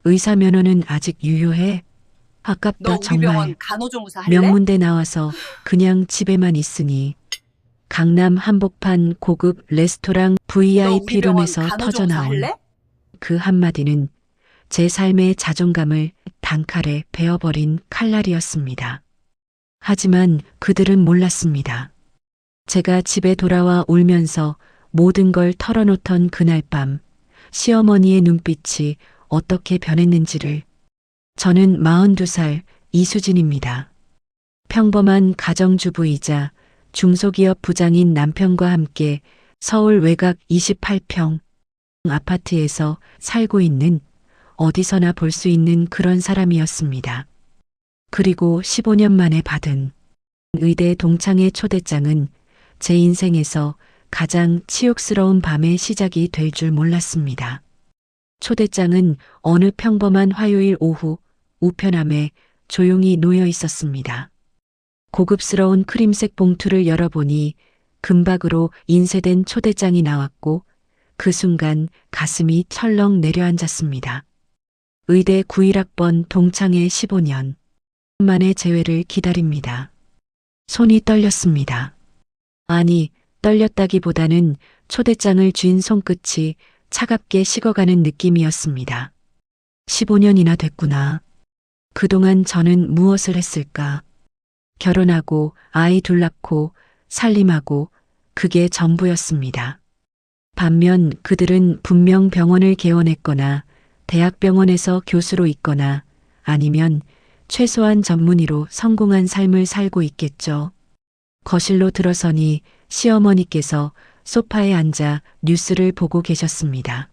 의사 면허는 아직 유효해? 너 아깝다, 우리 병원 정말. 간호조무사 할래? 명문대 나와서 그냥 집에만 있으니. 강남 한복판 고급 레스토랑 너 우리 VIP 병원 룸에서 간호조무사 터져나온 할래? 그 한마디는 제 삶의 자존감을 단칼에 베어버린 칼날이었습니다. 하지만 그들은 몰랐습니다. 제가 집에 돌아와 울면서 모든 걸 털어놓던 그날 밤, 시어머니의 눈빛이 어떻게 변했는지를. 저는 42살 이수진입니다. 평범한 가정주부이자 중소기업 부장인 남편과 함께 서울 외곽 28평 아파트에서 살고 있는, 어디서나 볼 수 있는 그런 사람이었습니다. 그리고 15년 만에 받은 의대 동창회 초대장은 제 인생에서 가장 치욕스러운 밤의 시작이 될 줄 몰랐습니다. 초대장은 어느 평범한 화요일 오후 우편함에 조용히 놓여 있었습니다. 고급스러운 크림색 봉투를 열어보니 금박으로 인쇄된 초대장이 나왔고, 그 순간 가슴이 철렁 내려앉았습니다. 의대 91학번 동창회 15년 만에 재회를 기다립니다. 손이 떨렸습니다. 아니, 떨렸다기보다는 초대장을 쥔 손끝이 차갑게 식어가는 느낌이었습니다. 15년이나 됐구나. 그동안 저는 무엇을 했을까? 결혼하고 아이 둘 낳고 살림하고, 그게 전부였습니다. 반면 그들은 분명 병원을 개원했거나 대학병원에서 교수로 있거나 아니면 최소한 전문의로 성공한 삶을 살고 있겠죠. 거실로 들어서니 시어머니께서 소파에 앉아 뉴스를 보고 계셨습니다.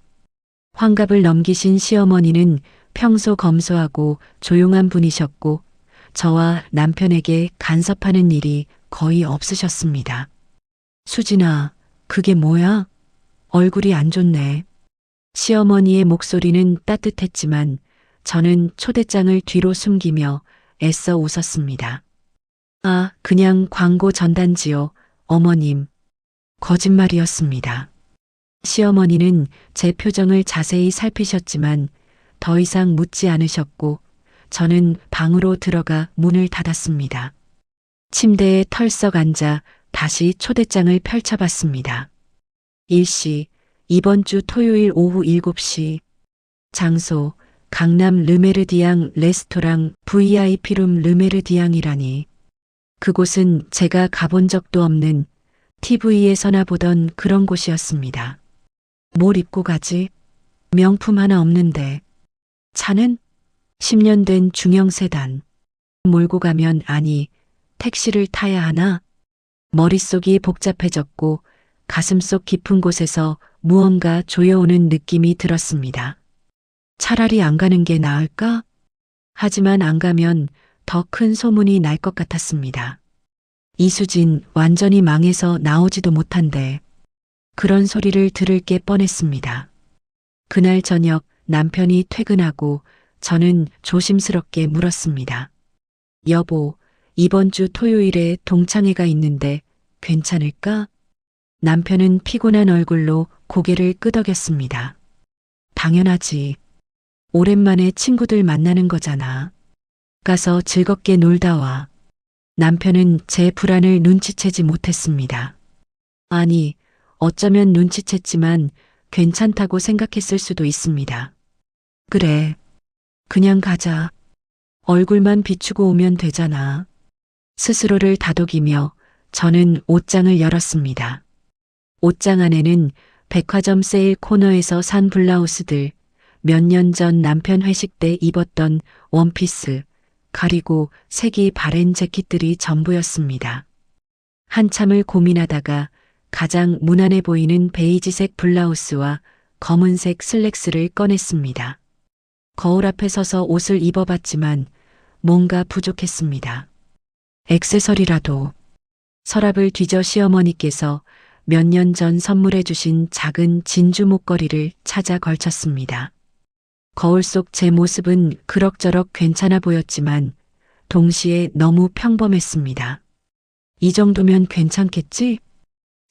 환갑을 넘기신 시어머니는 평소 검소하고 조용한 분이셨고, 저와 남편에게 간섭하는 일이 거의 없으셨습니다. 수진아, 그게 뭐야? 얼굴이 안 좋네. 시어머니의 목소리는 따뜻했지만 저는 초대장을 뒤로 숨기며 애써 웃었습니다. 아, 그냥 광고 전단지요, 어머님. 거짓말이었습니다. 시어머니는 제 표정을 자세히 살피셨지만 더 이상 묻지 않으셨고, 저는 방으로 들어가 문을 닫았습니다. 침대에 털썩 앉아 다시 초대장을 펼쳐봤습니다. 일시, 이번 주 토요일 오후 7시. 장소, 강남 르메르디앙 레스토랑 VIP룸 르메르디앙이라니. 그곳은 제가 가본 적도 없는, TV에서나 보던 그런 곳이었습니다. 뭘 입고 가지? 명품 하나 없는데. 차는? 10년 된 중형 세단. 몰고 가면, 아니, 택시를 타야 하나? 머릿속이 복잡해졌고 가슴속 깊은 곳에서 무언가 조여오는 느낌이 들었습니다. 차라리 안 가는 게 나을까? 하지만 안 가면 더 큰 소문이 날 것 같았습니다. 이수진 완전히 망해서 나오지도 못한대. 그런 소리를 들을 게 뻔했습니다. 그날 저녁 남편이 퇴근하고 저는 조심스럽게 물었습니다. 여보, 이번 주 토요일에 동창회가 있는데 괜찮을까? 남편은 피곤한 얼굴로 고개를 끄덕였습니다. 당연하지. 오랜만에 친구들 만나는 거잖아. 가서 즐겁게 놀다 와. 남편은 제 불안을 눈치채지 못했습니다. 아니, 어쩌면 눈치챘지만 괜찮다고 생각했을 수도 있습니다. 그래, 그냥 가자. 얼굴만 비추고 오면 되잖아. 스스로를 다독이며 저는 옷장을 열었습니다. 옷장 안에는 백화점 세일 코너에서 산 블라우스들, 몇 년 전 남편 회식 때 입었던 원피스, 가리고 색이 바랜 재킷들이 전부였습니다. 한참을 고민하다가 가장 무난해 보이는 베이지색 블라우스와 검은색 슬랙스를 꺼냈습니다. 거울 앞에 서서 옷을 입어봤지만 뭔가 부족했습니다. 액세서리라도. 서랍을 뒤져 시어머니께서 몇 년 전 선물해 주신 작은 진주 목걸이를 찾아 걸쳤습니다. 거울 속 제 모습은 그럭저럭 괜찮아 보였지만 동시에 너무 평범했습니다. 이 정도면 괜찮겠지?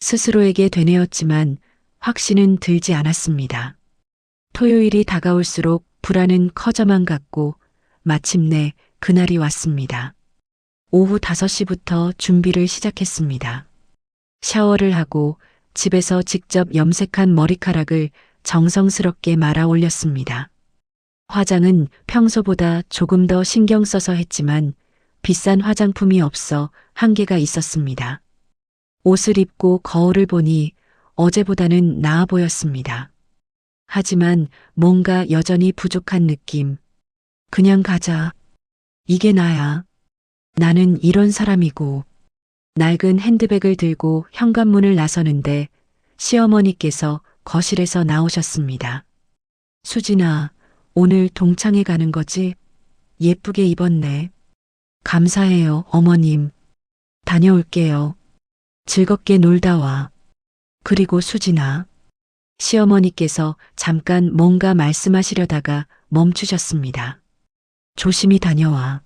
스스로에게 되뇌었지만 확신은 들지 않았습니다. 토요일이 다가올수록 불안은 커져만 갔고 마침내 그날이 왔습니다. 오후 5시부터 준비를 시작했습니다. 샤워를 하고 집에서 직접 염색한 머리카락을 정성스럽게 말아 올렸습니다. 화장은 평소보다 조금 더 신경 써서 했지만 비싼 화장품이 없어 한계가 있었습니다. 옷을 입고 거울을 보니 어제보다는 나아 보였습니다. 하지만 뭔가 여전히 부족한 느낌. 그냥 가자. 이게 나야. 나는 이런 사람이고. 낡은 핸드백을 들고 현관문을 나서는데 시어머니께서 거실에서 나오셨습니다. 수진아, 오늘 동창회 가는 거지? 예쁘게 입었네. 감사해요, 어머님. 다녀올게요. 즐겁게 놀다 와. 그리고 수진아. 시어머니께서 잠깐 뭔가 말씀하시려다가 멈추셨습니다. 조심히 다녀와.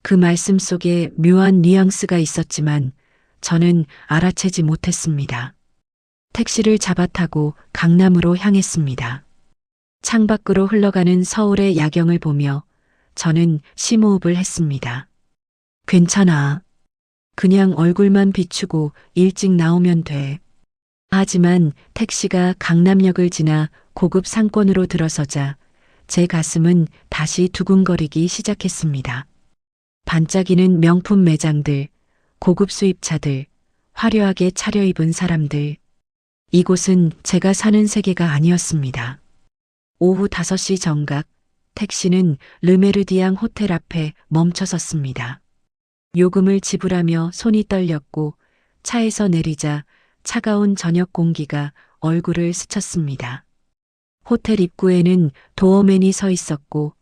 그 말씀 속에 묘한 뉘앙스가 있었지만 저는 알아채지 못했습니다. 택시를 잡아 타고 강남으로 향했습니다. 창밖으로 흘러가는 서울의 야경을 보며 저는 심호흡을 했습니다. 괜찮아. 그냥 얼굴만 비추고 일찍 나오면 돼. 하지만 택시가 강남역을 지나 고급 상권으로 들어서자 제 가슴은 다시 두근거리기 시작했습니다. 반짝이는 명품 매장들, 고급 수입차들, 화려하게 차려입은 사람들. 이곳은 제가 사는 세계가 아니었습니다. 오후 5시 정각, 택시는 르메르디앙 호텔 앞에 멈춰섰습니다. 요금을 지불하며 손이 떨렸고 차에서 내리자 차가운 저녁 공기가 얼굴을 스쳤습니다. 호텔 입구에는 도어맨이 서 있었고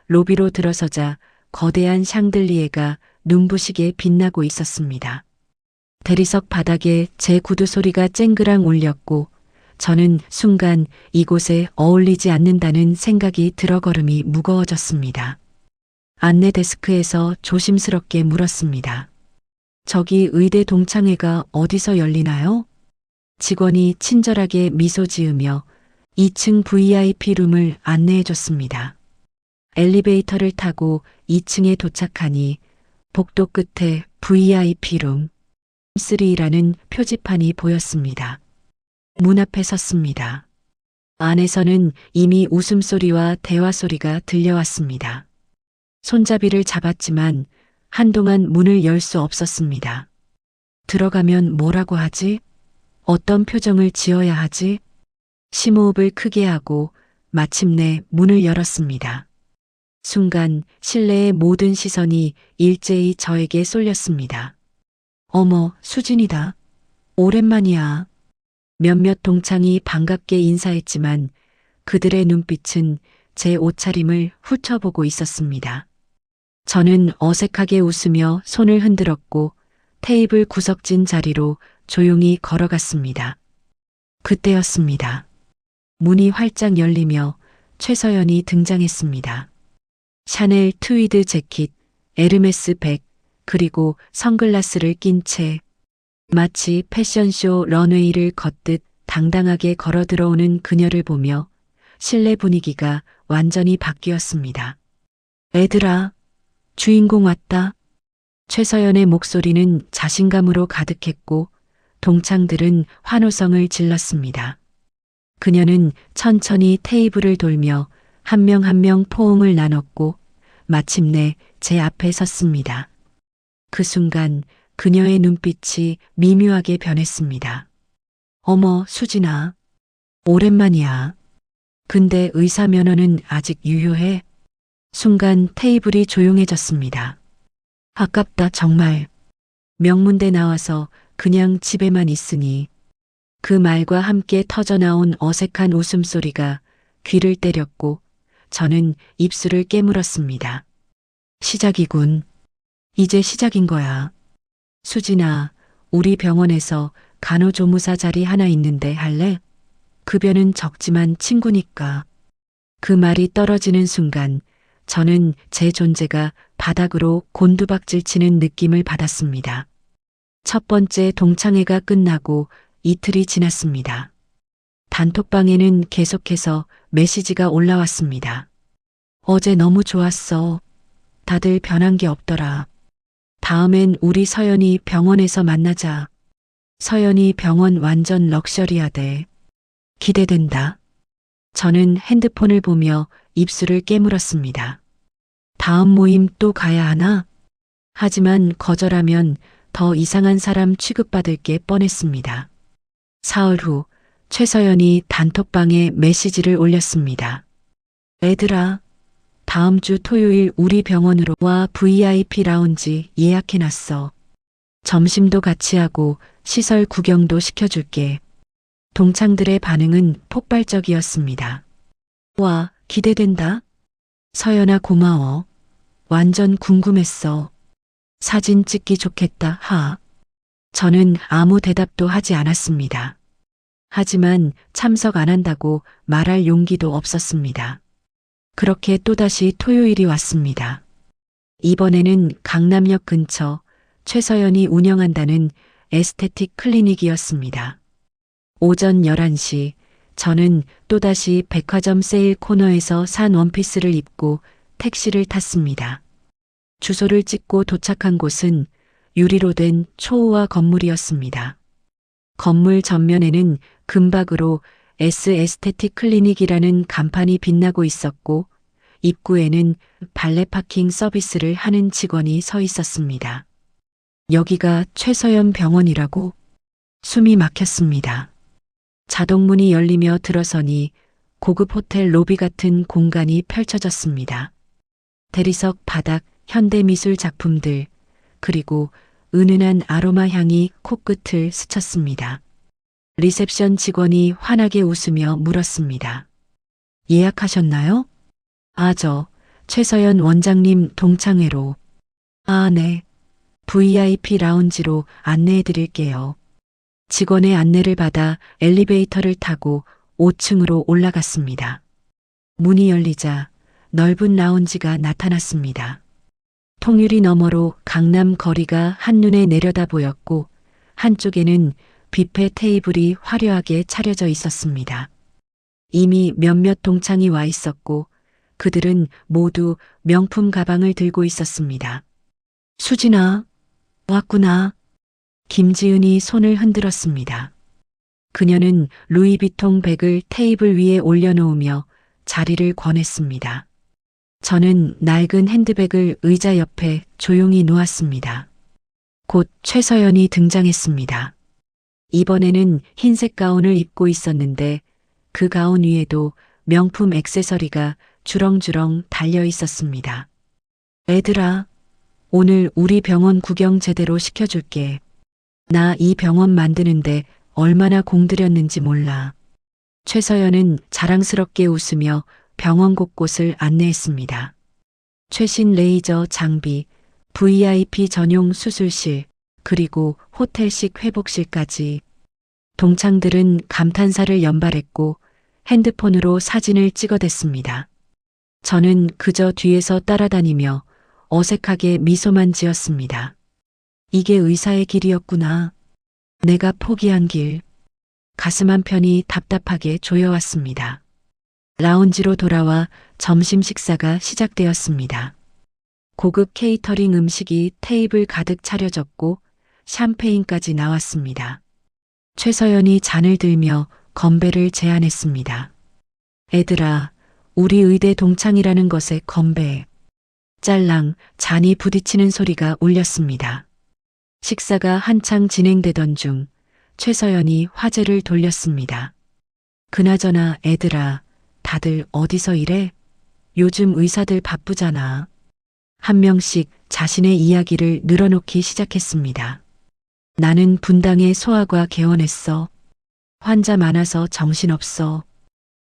로비로 들어서자 거대한 샹들리에가 눈부시게 빛나고 있었습니다. 대리석 바닥에 제 구두 소리가 쨍그랑 울렸고 저는 순간 이곳에 어울리지 않는다는 생각이 들어 걸음이 무거워졌습니다. 안내 데스크에서 조심스럽게 물었습니다. 저기 의대 동창회가 어디서 열리나요? 직원이 친절하게 미소 지으며 2층 VIP 룸을 안내해 줬습니다. 엘리베이터를 타고 2층에 도착하니 복도 끝에 VIP 룸 3라는 표지판이 보였습니다. 문 앞에 섰습니다. 안에서는 이미 웃음소리와 대화소리가 들려왔습니다. 손잡이를 잡았지만 한동안 문을 열 수 없었습니다. 들어가면 뭐라고 하지? 어떤 표정을 지어야 하지? 심호흡을 크게 하고 마침내 문을 열었습니다. 순간 실내의 모든 시선이 일제히 저에게 쏠렸습니다. 어머, 수진이다. 오랜만이야. 몇몇 동창이 반갑게 인사했지만 그들의 눈빛은 제 옷차림을 훑어보고 있었습니다. 저는 어색하게 웃으며 손을 흔들었고 테이블 구석진 자리로 조용히 걸어갔습니다. 그때였습니다. 문이 활짝 열리며 최서연이 등장했습니다. 샤넬 트위드 재킷, 에르메스 백, 그리고 선글라스를 낀 채 마치 패션쇼 런웨이를 걷듯 당당하게 걸어 들어오는 그녀를 보며 실내 분위기가 완전히 바뀌었습니다. 애들아, 주인공 왔다. 최서연의 목소리는 자신감으로 가득했고 동창들은 환호성을 질렀습니다. 그녀는 천천히 테이블을 돌며 한 명 한 명 포옹을 나눴고 마침내 제 앞에 섰습니다. 그 순간 그녀의 눈빛이 미묘하게 변했습니다. 어머, 수진아. 오랜만이야. 근데 의사 면허는 아직 유효해? 순간 테이블이 조용해졌습니다. 아깝다, 정말. 명문대 나와서 그냥 집에만 있으니. 그 말과 함께 터져나온 어색한 웃음소리가 귀를 때렸고 저는 입술을 깨물었습니다. 시작이군. 이제 시작인 거야. 수진아, 우리 병원에서 간호조무사 자리 하나 있는데 할래? 급여는 적지만 친구니까. 그 말이 떨어지는 순간 저는 제 존재가 바닥으로 곤두박질 치는 느낌을 받았습니다. 첫 번째 동창회가 끝나고 이틀이 지났습니다. 단톡방에는 계속해서 메시지가 올라왔습니다. 어제 너무 좋았어. 다들 변한 게 없더라. 다음엔 우리 서연이 병원에서 만나자. 서연이 병원 완전 럭셔리하대. 기대된다. 저는 핸드폰을 보며 입술을 깨물었습니다. 다음 모임 또 가야 하나? 하지만 거절하면 더 이상한 사람 취급받을 게 뻔했습니다. 사흘 후 최서연이 단톡방에 메시지를 올렸습니다. 애들아, 다음 주 토요일 우리 병원으로 와. VIP 라운지 예약해놨어. 점심도 같이 하고 시설 구경도 시켜줄게. 동창들의 반응은 폭발적이었습니다. 와, 기대된다. 서연아 고마워. 완전 궁금했어. 사진 찍기 좋겠다. 하. 저는 아무 대답도 하지 않았습니다. 하지만 참석 안 한다고 말할 용기도 없었습니다. 그렇게 또다시 토요일이 왔습니다. 이번에는 강남역 근처 최서연이 운영한다는 에스테틱 클리닉이었습니다. 오전 11시 저는 또다시 백화점 세일 코너에서 산 원피스를 입고 택시를 탔습니다. 주소를 찍고 도착한 곳은 유리로 된 초호화 건물이었습니다. 건물 전면에는 금박으로 S 에스테틱 클리닉이라는 간판이 빛나고 있었고 입구에는 발레 파킹 서비스를 하는 직원이 서 있었습니다. 여기가 최서연 병원이라고? 숨이 막혔습니다. 자동문이 열리며 들어서니 고급 호텔 로비 같은 공간이 펼쳐졌습니다. 대리석 바닥 현대미술 작품들 그리고 은은한 아로마 향이 코끝을 스쳤습니다. 리셉션 직원이 환하게 웃으며 물었습니다. 예약하셨나요? 아, 저 최서연 원장님 동창회로. 아, 네. VIP 라운지로 안내해 드릴게요. 직원의 안내를 받아 엘리베이터를 타고 5층으로 올라갔습니다. 문이 열리자 넓은 라운지가 나타났습니다. 통유리 너머로 강남 거리가 한눈에 내려다 보였고 한쪽에는 뷔페 테이블이 화려하게 차려져 있었습니다. 이미 몇몇 동창이 와 있었고 그들은 모두 명품 가방을 들고 있었습니다. 수진아, 왔구나. 김지은이 손을 흔들었습니다. 그녀는 루이비통 백을 테이블 위에 올려놓으며 자리를 권했습니다. 저는 낡은 핸드백을 의자 옆에 조용히 놓았습니다. 곧 최서연이 등장했습니다. 이번에는 흰색 가운을 입고 있었는데 그 가운 위에도 명품 액세서리가 주렁주렁 달려 있었습니다. 애들아, 오늘 우리 병원 구경 제대로 시켜줄게. 나 이 병원 만드는데 얼마나 공들였는지 몰라. 최서연은 자랑스럽게 웃으며 병원 곳곳을 안내했습니다. 최신 레이저 장비, VIP 전용 수술실, 그리고 호텔식 회복실까지. 동창들은 감탄사를 연발했고 핸드폰으로 사진을 찍어댔습니다. 저는 그저 뒤에서 따라다니며 어색하게 미소만 지었습니다. 이게 의사의 길이었구나. 내가 포기한 길. 가슴 한편이 답답하게 조여왔습니다. 라운지로 돌아와 점심 식사가 시작되었습니다. 고급 케이터링 음식이 테이블 가득 차려졌고 샴페인까지 나왔습니다. 최서연이 잔을 들며 건배를 제안했습니다. 애들아, 우리 의대 동창이라는 것에 건배. 짤랑 잔이 부딪히는 소리가 울렸습니다. 식사가 한창 진행되던 중 최서연이 화제를 돌렸습니다. 그나저나 애들아, 다들 어디서 일해? 요즘 의사들 바쁘잖아. 한 명씩 자신의 이야기를 늘어놓기 시작했습니다. 나는 분당에 소아과 개원했어. 환자 많아서 정신없어.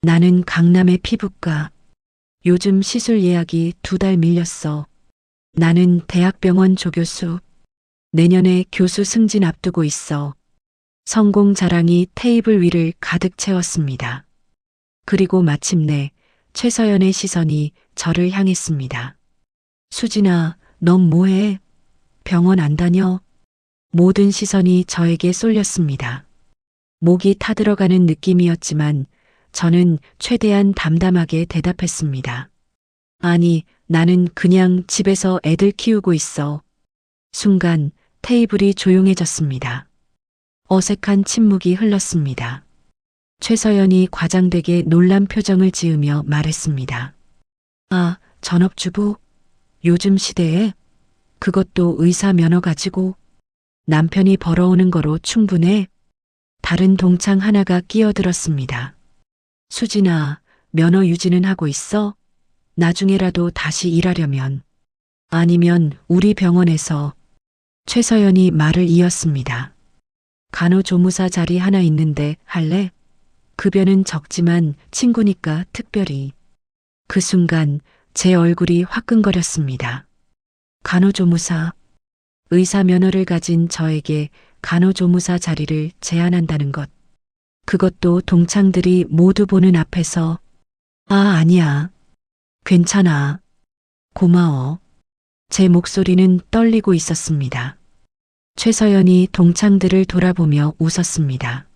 나는 강남의 피부과. 요즘 시술 예약이 2달 밀렸어. 나는 대학병원 조교수. 내년에 교수 승진 앞두고 있어. 성공 자랑이 테이블 위를 가득 채웠습니다. 그리고 마침내 최서연의 시선이 저를 향했습니다. 수진아, 넌 뭐해? 병원 안 다녀? 모든 시선이 저에게 쏠렸습니다. 목이 타들어가는 느낌이었지만 저는 최대한 담담하게 대답했습니다. 아니, 나는 그냥 집에서 애들 키우고 있어. 순간 테이블이 조용해졌습니다. 어색한 침묵이 흘렀습니다. 최서연이 과장되게 놀란 표정을 지으며 말했습니다. 아, 전업주부? 요즘 시대에? 그것도 의사 면허 가지고? 남편이 벌어오는 거로 충분해? 다른 동창 하나가 끼어들었습니다. 수진아, 면허 유지는 하고 있어? 나중에라도 다시 일하려면. 아니면 우리 병원에서. 최서연이 말을 이었습니다. 간호조무사 자리 하나 있는데 할래? 급여는 적지만 친구니까 특별히. 그 순간 제 얼굴이 화끈거렸습니다. 간호조무사. 의사 면허를 가진 저에게 간호조무사 자리를 제안한다는 것. 그것도 동창들이 모두 보는 앞에서. 아, 아니야. 괜찮아. 고마워. 제 목소리는 떨리고 있었습니다. 최서연이 동창들을 돌아보며 웃었습니다.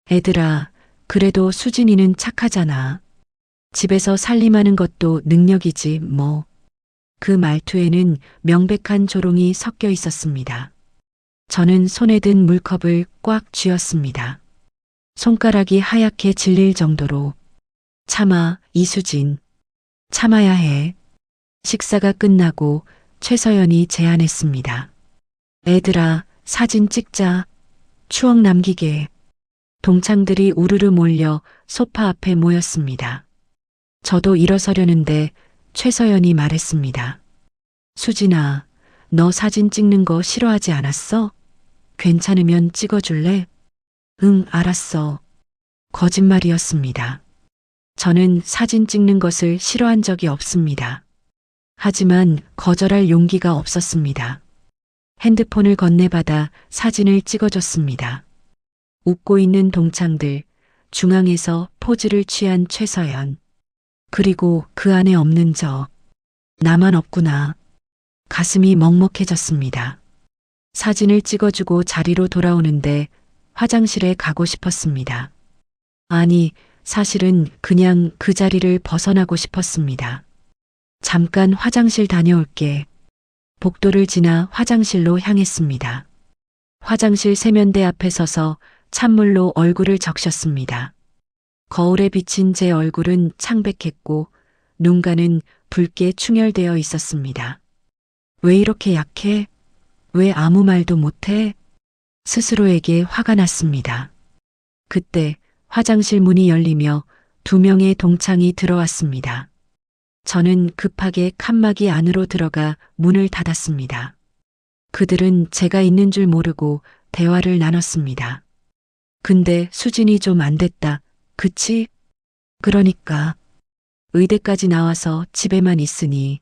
애들아, 그래도 수진이는 착하잖아. 집에서 살림하는 것도 능력이지 뭐. 그 말투에는 명백한 조롱이 섞여 있었습니다. 저는 손에 든 물컵을 꽉 쥐었습니다. 손가락이 하얗게 질릴 정도로. 참아, 이수진. 참아야 해. 식사가 끝나고 최서연이 제안했습니다. 애들아, 사진 찍자. 추억 남기게. 동창들이 우르르 몰려 소파 앞에 모였습니다. 저도 일어서려는데 최서연이 말했습니다. 수진아, 너 사진 찍는 거 싫어하지 않았어? 괜찮으면 찍어줄래? 응, 알았어. 거짓말이었습니다. 저는 사진 찍는 것을 싫어한 적이 없습니다. 하지만 거절할 용기가 없었습니다. 핸드폰을 건네받아 사진을 찍어줬습니다. 웃고 있는 동창들, 중앙에서 포즈를 취한 최서연. 그리고 그 안에 없는 저. 나만 없구나. 가슴이 먹먹해졌습니다. 사진을 찍어주고 자리로 돌아오는데 화장실에 가고 싶었습니다. 아니, 사실은 그냥 그 자리를 벗어나고 싶었습니다. 잠깐 화장실 다녀올게. 복도를 지나 화장실로 향했습니다. 화장실 세면대 앞에 서서 찬물로 얼굴을 적셨습니다. 거울에 비친 제 얼굴은 창백했고 눈가는 붉게 충혈되어 있었습니다. 왜 이렇게 약해? 왜 아무 말도 못해? 스스로에게 화가 났습니다. 그때 화장실 문이 열리며 2명의 동창이 들어왔습니다. 저는 급하게 칸막이 안으로 들어가 문을 닫았습니다. 그들은 제가 있는 줄 모르고 대화를 나눴습니다. 근데 수진이 좀 안 됐다. 그치? 그러니까. 의대까지 나와서 집에만 있으니.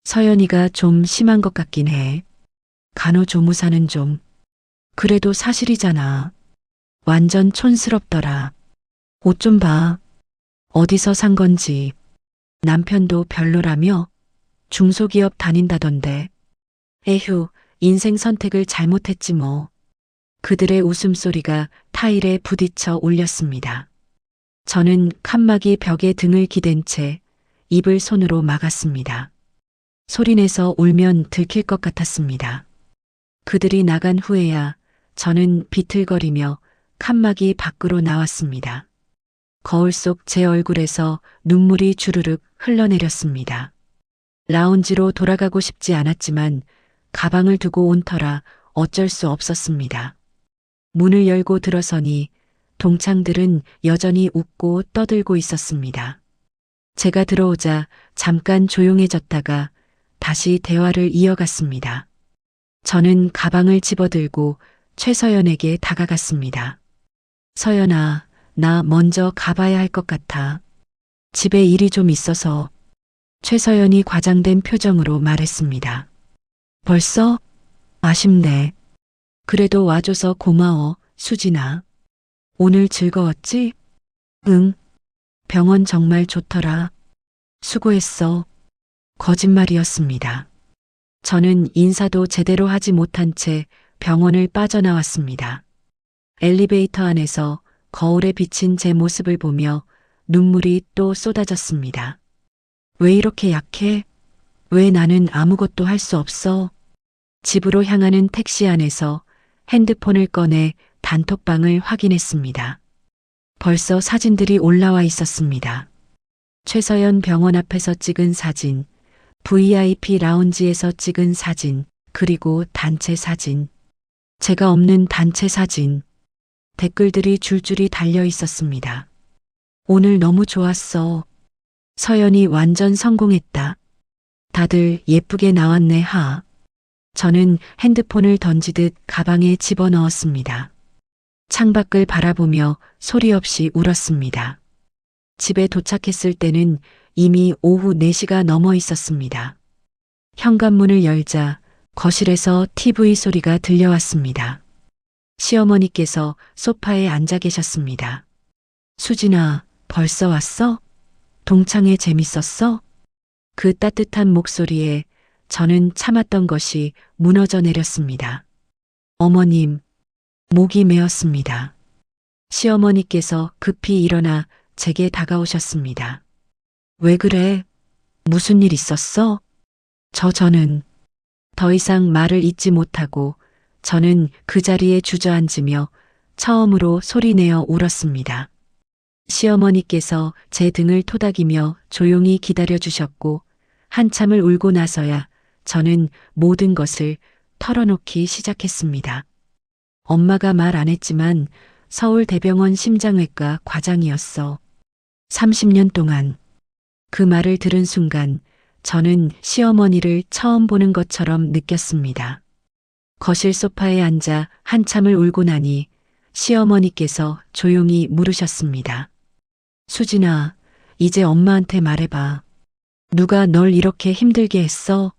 서연이가 좀 심한 것 같긴 해. 간호조무사는 좀. 그래도 사실이잖아. 완전 촌스럽더라. 옷 좀 봐. 어디서 산 건지. 남편도 별로라며? 중소기업 다닌다던데. 에휴, 인생 선택을 잘못했지 뭐. 그들의 웃음소리가 타일에 부딪혀 울렸습니다. 저는 칸막이 벽에 등을 기댄 채 입을 손으로 막았습니다. 소리내서 울면 들킬 것 같았습니다. 그들이 나간 후에야 저는 비틀거리며 칸막이 밖으로 나왔습니다. 거울 속 제 얼굴에서 눈물이 주르륵 흘러내렸습니다. 라운지로 돌아가고 싶지 않았지만 가방을 두고 온 터라 어쩔 수 없었습니다. 문을 열고 들어서니 동창들은 여전히 웃고 떠들고 있었습니다. 제가 들어오자 잠깐 조용해졌다가 다시 대화를 이어갔습니다. 저는 가방을 집어들고 최서연에게 다가갔습니다. 서연아, 나 먼저 가봐야 할 것 같아. 집에 일이 좀 있어서. 최서연이 과장된 표정으로 말했습니다. 벌써? 아쉽네. 그래도 와줘서 고마워, 수진아. 오늘 즐거웠지? 응. 병원 정말 좋더라. 수고했어. 거짓말이었습니다. 저는 인사도 제대로 하지 못한 채 병원을 빠져나왔습니다. 엘리베이터 안에서 거울에 비친 제 모습을 보며 눈물이 또 쏟아졌습니다. 왜 이렇게 약해? 왜 나는 아무것도 할 수 없어? 집으로 향하는 택시 안에서 핸드폰을 꺼내 단톡방을 확인했습니다. 벌써 사진들이 올라와 있었습니다. 최서연 병원 앞에서 찍은 사진, VIP 라운지에서 찍은 사진, 그리고 단체 사진. 제가 없는 단체 사진. 댓글들이 줄줄이 달려 있었습니다. 오늘 너무 좋았어. 서연이 완전 성공했다. 다들 예쁘게 나왔네 하. 저는 핸드폰을 던지듯 가방에 집어넣었습니다. 창밖을 바라보며 소리 없이 울었습니다. 집에 도착했을 때는 이미 오후 4시가 넘어 있었습니다. 현관문을 열자 거실에서 TV 소리가 들려왔습니다. 시어머니께서 소파에 앉아 계셨습니다. 수진아, 벌써 왔어? 동창회 재밌었어? 그 따뜻한 목소리에 저는 참았던 것이 무너져 내렸습니다. 어머님, 목이 메었습니다. 시어머니께서 급히 일어나 제게 다가오셨습니다. 왜 그래? 무슨 일 있었어? 저는 더 이상 말을 잇지 못하고 저는 그 자리에 주저앉으며 처음으로 소리내어 울었습니다. 시어머니께서 제 등을 토닥이며 조용히 기다려 주셨고 한참을 울고 나서야 저는 모든 것을 털어놓기 시작했습니다. 엄마가 말 안 했지만 서울대병원 심장외과 과장이었어. 30년 동안. 그 말을 들은 순간 저는 시어머니를 처음 보는 것처럼 느꼈습니다. 거실 소파에 앉아 한참을 울고 나니 시어머니께서 조용히 물으셨습니다. 수진아, 이제 엄마한테 말해봐. 누가 널 이렇게 힘들게 했어?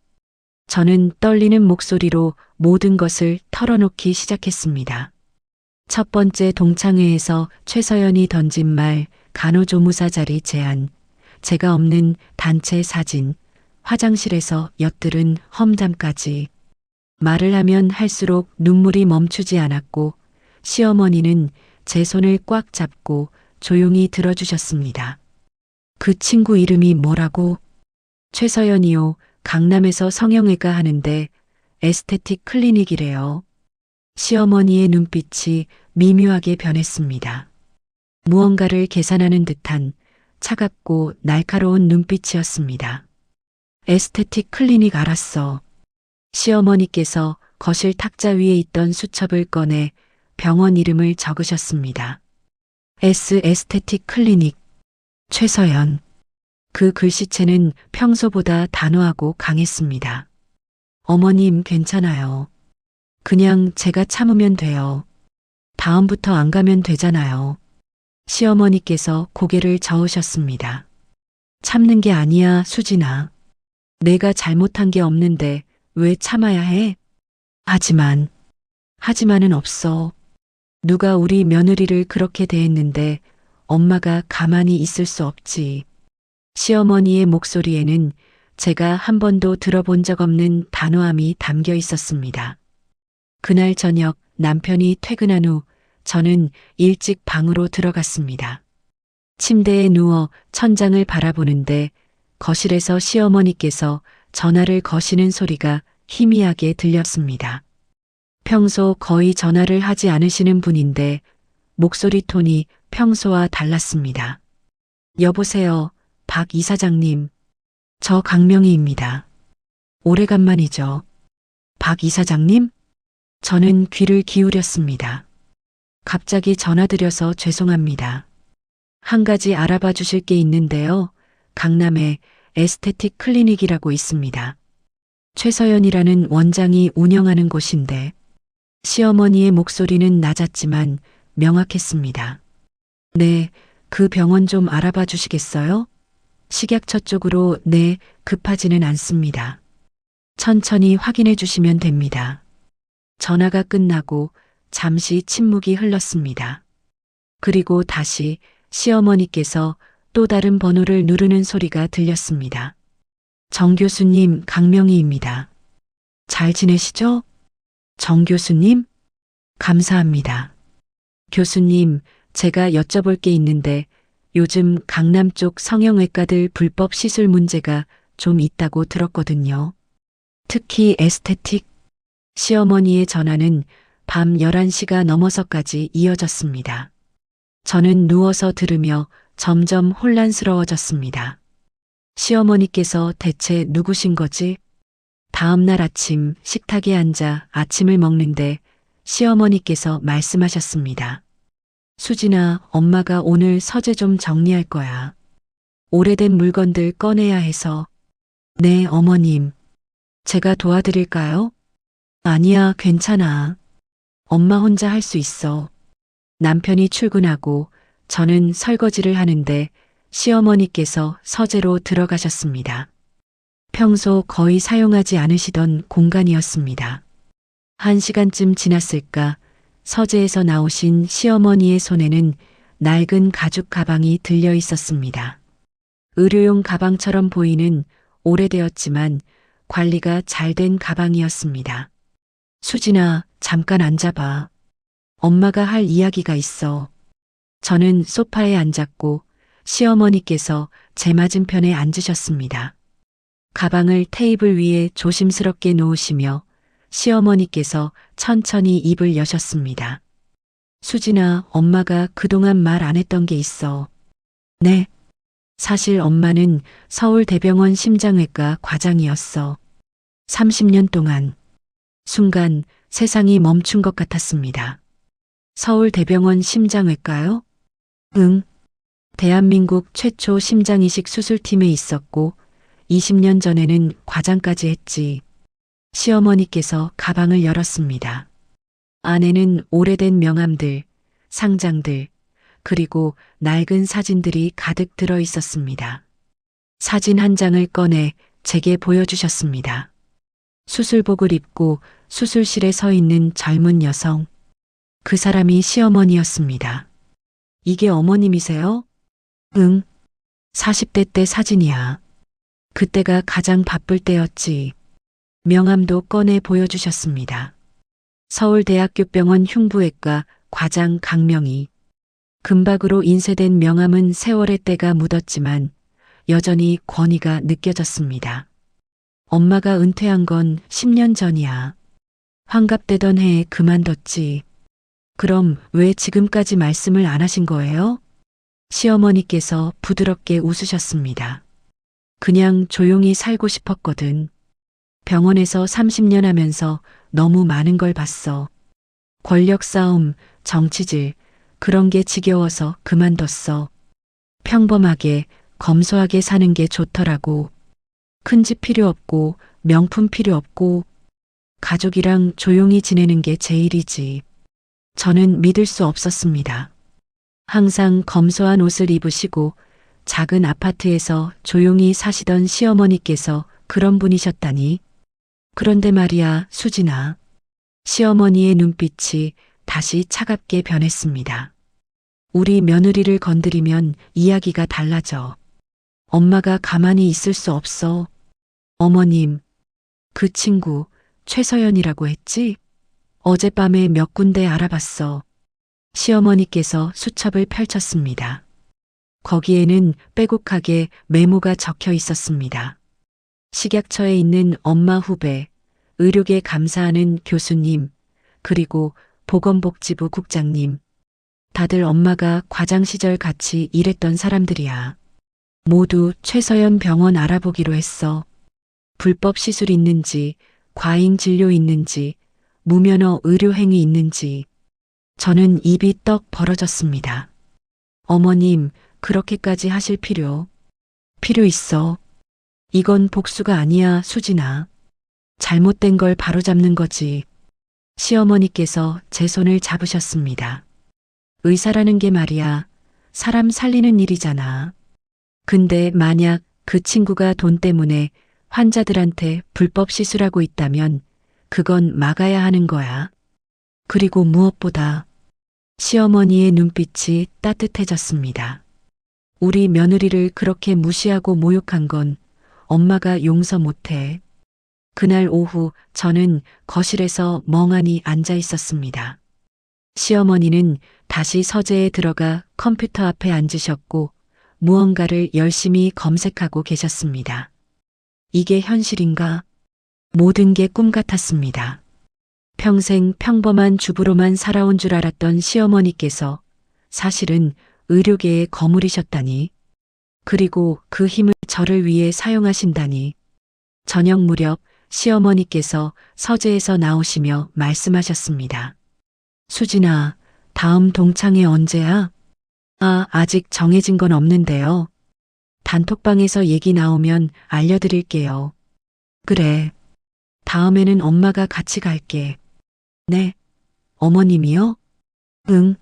저는 떨리는 목소리로 모든 것을 털어놓기 시작했습니다. 첫 번째 동창회에서 최서연이 던진 말, 간호조무사 자리 제안, 제가 없는 단체 사진, 화장실에서 엿들은 험담까지. 말을 하면 할수록 눈물이 멈추지 않았고 시어머니는 제 손을 꽉 잡고 조용히 들어주셨습니다. 그 친구 이름이 뭐라고? 최서연이요. 강남에서 성형외과 하는데 에스테틱 클리닉이래요. 시어머니의 눈빛이 미묘하게 변했습니다. 무언가를 계산하는 듯한 차갑고 날카로운 눈빛이었습니다. 에스테틱 클리닉 알았어. 시어머니께서 거실 탁자 위에 있던 수첩을 꺼내 병원 이름을 적으셨습니다. 에스테틱 클리닉. 최서연. 그 글씨체는 평소보다 단호하고 강했습니다. 어머님 괜찮아요. 그냥 제가 참으면 돼요. 다음부터 안 가면 되잖아요. 시어머니께서 고개를 저으셨습니다. 참는 게 아니야, 수진아. 내가 잘못한 게 없는데 왜 참아야 해? 하지만은 없어. 누가 우리 며느리를 그렇게 대했는데 엄마가 가만히 있을 수 없지. 시어머니의 목소리에는 제가 한 번도 들어본 적 없는 단호함이 담겨 있었습니다. 그날 저녁 남편이 퇴근한 후 저는 일찍 방으로 들어갔습니다. 침대에 누워 천장을 바라보는데 거실에서 시어머니께서 전화를 거시는 소리가 희미하게 들렸습니다. 평소 거의 전화를 하지 않으시는 분인데 목소리 톤이 평소와 달랐습니다. 여보세요, 박 이사장님. 저 강명희입니다. 오래간만이죠. 박 이사장님? 저는 귀를 기울였습니다. 갑자기 전화드려서 죄송합니다. 한 가지 알아봐 주실 게 있는데요. 강남에 에스테틱 클리닉이라고 있습니다. 최서연이라는 원장이 운영하는 곳인데 시어머니의 목소리는 낮았지만 명확했습니다. 네, 그 병원 좀 알아봐 주시겠어요? 식약처 쪽으로 네, 급하지는 않습니다. 천천히 확인해 주시면 됩니다. 전화가 끝나고 잠시 침묵이 흘렀습니다. 그리고 다시 시어머니께서 또 다른 번호를 누르는 소리가 들렸습니다. 정 교수님, 강명희입니다. 잘 지내시죠? 정 교수님? 감사합니다. 교수님, 제가 여쭤볼 게 있는데 요즘 강남 쪽 성형외과들 불법 시술 문제가 좀 있다고 들었거든요. 특히 에스테틱. 시어머니의 전화는 밤 11시가 넘어서까지 이어졌습니다. 저는 누워서 들으며 점점 혼란스러워졌습니다. 시어머니께서 대체 누구신 거지? 다음 날 아침 식탁에 앉아 아침을 먹는데 시어머니께서 말씀하셨습니다. 수진아, 엄마가 오늘 서재 좀 정리할 거야. 오래된 물건들 꺼내야 해서. 네, 어머님. 제가 도와드릴까요? 아니야, 괜찮아. 엄마 혼자 할 수 있어. 남편이 출근하고 저는 설거지를 하는데 시어머니께서 서재로 들어가셨습니다. 평소 거의 사용하지 않으시던 공간이었습니다. 1시간쯤 지났을까 서재에서 나오신 시어머니의 손에는 낡은 가죽 가방이 들려 있었습니다. 의료용 가방처럼 보이는 오래되었지만 관리가 잘 된 가방이었습니다. 수진아, 잠깐 앉아봐. 엄마가 할 이야기가 있어. 저는 소파에 앉았고 시어머니께서 제 맞은편에 앉으셨습니다. 가방을 테이블 위에 조심스럽게 놓으시며 시어머니께서 천천히 입을 여셨습니다. 수진아, 엄마가 그동안 말 안 했던 게 있어. 네. 사실 엄마는 서울대병원 심장외과 과장이었어. 30년 동안. 순간 세상이 멈춘 것 같았습니다. 서울대병원 심장외과요? 응. 대한민국 최초 심장이식 수술팀에 있었고 20년 전에는 과장까지 했지. 시어머니께서 가방을 열었습니다. 안에는 오래된 명함들, 상장들, 그리고 낡은 사진들이 가득 들어 있었습니다. 사진 한 장을 꺼내 제게 보여주셨습니다. 수술복을 입고 수술실에 서 있는 젊은 여성. 그 사람이 시어머니였습니다. 이게 어머님이세요? 응. 40대 때 사진이야. 그때가 가장 바쁠 때였지. 명함도 꺼내 보여주셨습니다. 서울대학교병원 흉부외과 과장 강명희. 금박으로 인쇄된 명함은 세월의 때가 묻었지만 여전히 권위가 느껴졌습니다. 엄마가 은퇴한 건 10년 전이야. 환갑되던 해에 그만뒀지. 그럼 왜 지금까지 말씀을 안 하신 거예요? 시어머니께서 부드럽게 웃으셨습니다. 그냥 조용히 살고 싶었거든. 병원에서 30년 하면서 너무 많은 걸 봤어. 권력 싸움, 정치질, 그런 게 지겨워서 그만뒀어. 평범하게, 검소하게 사는 게 좋더라고. 큰 집 필요 없고, 명품 필요 없고, 가족이랑 조용히 지내는 게 제일이지. 저는 믿을 수 없었습니다. 항상 검소한 옷을 입으시고 작은 아파트에서 조용히 사시던 시어머니께서 그런 분이셨다니. 그런데 말이야, 수진아. 시어머니의 눈빛이 다시 차갑게 변했습니다. 우리 며느리를 건드리면 이야기가 달라져. 엄마가 가만히 있을 수 없어. 어머님, 그 친구 최서연이라고 했지? 어젯밤에 몇 군데 알아봤어. 시어머니께서 수첩을 펼쳤습니다. 거기에는 빼곡하게 메모가 적혀 있었습니다. 식약처에 있는 엄마 후배, 의료계 감사하는 교수님, 그리고 보건복지부 국장님. 다들 엄마가 과장 시절 같이 일했던 사람들이야. 모두 최서연 병원 알아보기로 했어. 불법 시술 있는지, 과잉 진료 있는지, 무면허 의료행위 있는지. 저는 입이 떡 벌어졌습니다. 어머님, 그렇게까지 하실 필요 있어. 이건 복수가 아니야, 수진아. 잘못된 걸 바로잡는 거지. 시어머니께서 제 손을 잡으셨습니다. 의사라는 게 말이야, 사람 살리는 일이잖아. 근데 만약 그 친구가 돈 때문에 환자들한테 불법 시술하고 있다면 그건 막아야 하는 거야. 그리고 무엇보다 시어머니의 눈빛이 따뜻해졌습니다. 우리 며느리를 그렇게 무시하고 모욕한 건 엄마가 용서 못해. 그날 오후 저는 거실에서 멍하니 앉아 있었습니다. 시어머니는 다시 서재에 들어가 컴퓨터 앞에 앉으셨고 무언가를 열심히 검색하고 계셨습니다. 이게 현실인가? 모든 게 꿈 같았습니다. 평생 평범한 주부로만 살아온 줄 알았던 시어머니께서 사실은 의료계의 거물이셨다니. 그리고 그 힘을 저를 위해 사용하신다니. 저녁 무렵 시어머니께서 서재에서 나오시며 말씀하셨습니다. 수진아, 다음 동창회 언제야? 아직 정해진 건 없는데요. 단톡방에서 얘기 나오면 알려드릴게요. 그래. 다음에는 엄마가 같이 갈게. 네. 어머님이요? 응.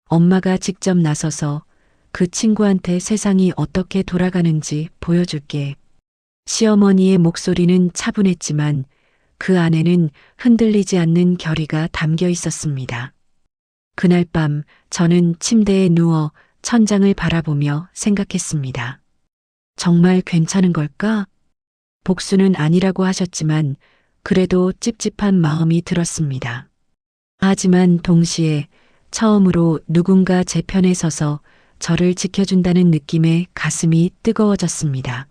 엄마가 직접 나서서 그 친구한테 세상이 어떻게 돌아가는지 보여줄게. 시어머니의 목소리는 차분했지만 그 안에는 흔들리지 않는 결의가 담겨 있었습니다. 그날 밤 저는 침대에 누워 천장을 바라보며 생각했습니다. 정말 괜찮은 걸까? 복수는 아니라고 하셨지만 그래도 찝찝한 마음이 들었습니다. 하지만 동시에 처음으로 누군가 제 편에 서서 저를 지켜준다는 느낌에 가슴이 뜨거워졌습니다.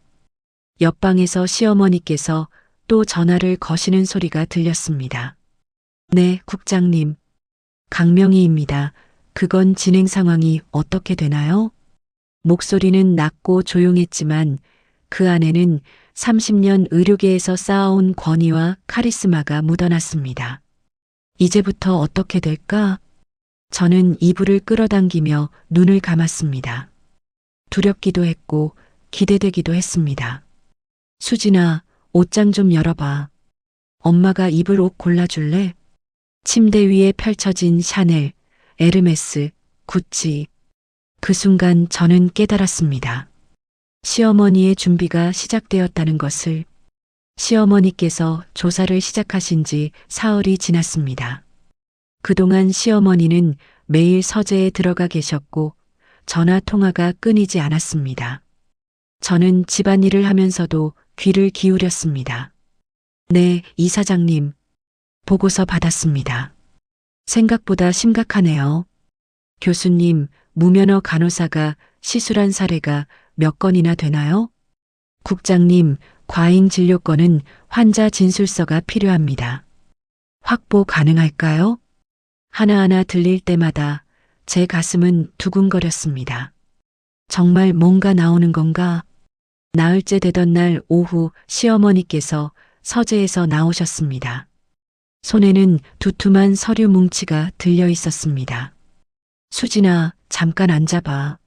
옆방에서 시어머니께서 또 전화를 거시는 소리가 들렸습니다. 네, 국장님. 강명희입니다. 그건 진행 상황이 어떻게 되나요? 목소리는 낮고 조용했지만 그 안에는 30년 의료계에서 쌓아온 권위와 카리스마가 묻어났습니다. 이제부터 어떻게 될까? 저는 이불을 끌어당기며 눈을 감았습니다. 두렵기도 했고 기대되기도 했습니다. 수진아, 옷장 좀 열어봐. 엄마가 입을 옷 골라줄래? 침대 위에 펼쳐진 샤넬, 에르메스, 구찌. 그 순간 저는 깨달았습니다. 시어머니의 준비가 시작되었다는 것을. 시어머니께서 조사를 시작하신 지 사흘이 지났습니다. 그동안 시어머니는 매일 서재에 들어가 계셨고 전화 통화가 끊이지 않았습니다. 저는 집안일을 하면서도 귀를 기울였습니다. 네, 이사장님. 보고서 받았습니다. 생각보다 심각하네요. 교수님, 무면허 간호사가 시술한 사례가 몇 건이나 되나요? 국장님, 과잉 진료건은 환자 진술서가 필요합니다. 확보 가능할까요? 하나하나 들릴 때마다 제 가슴은 두근거렸습니다. 정말 뭔가 나오는 건가? 나흘째 되던 날 오후 시어머니께서 서재에서 나오셨습니다. 손에는 두툼한 서류 뭉치가 들려 있었습니다. 수진아, 잠깐 앉아봐.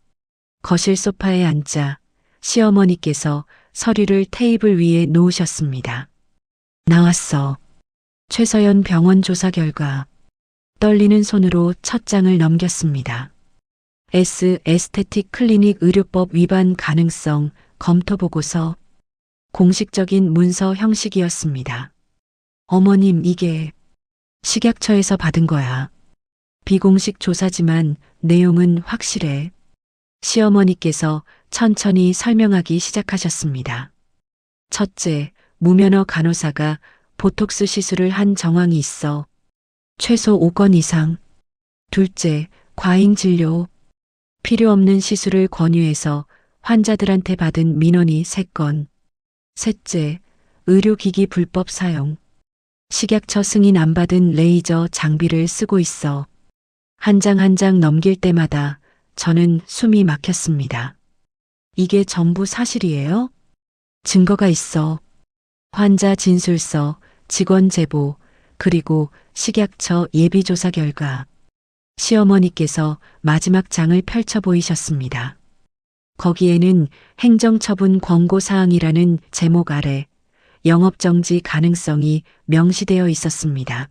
거실 소파에 앉자 시어머니께서 서류를 테이블 위에 놓으셨습니다. 나왔어. 최서연 병원 조사 결과. 떨리는 손으로 첫 장을 넘겼습니다. 에스테틱 클리닉 의료법 위반 가능성 검토 보고서. 공식적인 문서 형식이었습니다. 어머님, 이게 식약처에서 받은 거야. 비공식 조사지만 내용은 확실해. 시어머니께서 천천히 설명하기 시작하셨습니다. 첫째, 무면허 간호사가 보톡스 시술을 한 정황이 있어. 최소 5건 이상. 둘째, 과잉 진료. 필요 없는 시술을 권유해서 환자들한테 받은 민원이 3건. 셋째, 의료기기 불법 사용. 식약처 승인 안 받은 레이저 장비를 쓰고 있어. 한 장 한 장 넘길 때마다 저는 숨이 막혔습니다. 이게 전부 사실이에요? 증거가 있어. 환자 진술서, 직원 제보, 그리고 식약처 예비조사 결과. 시어머니께서 마지막 장을 펼쳐 보이셨습니다. 거기에는 행정처분 권고사항이라는 제목 아래 영업정지 가능성이 명시되어 있었습니다.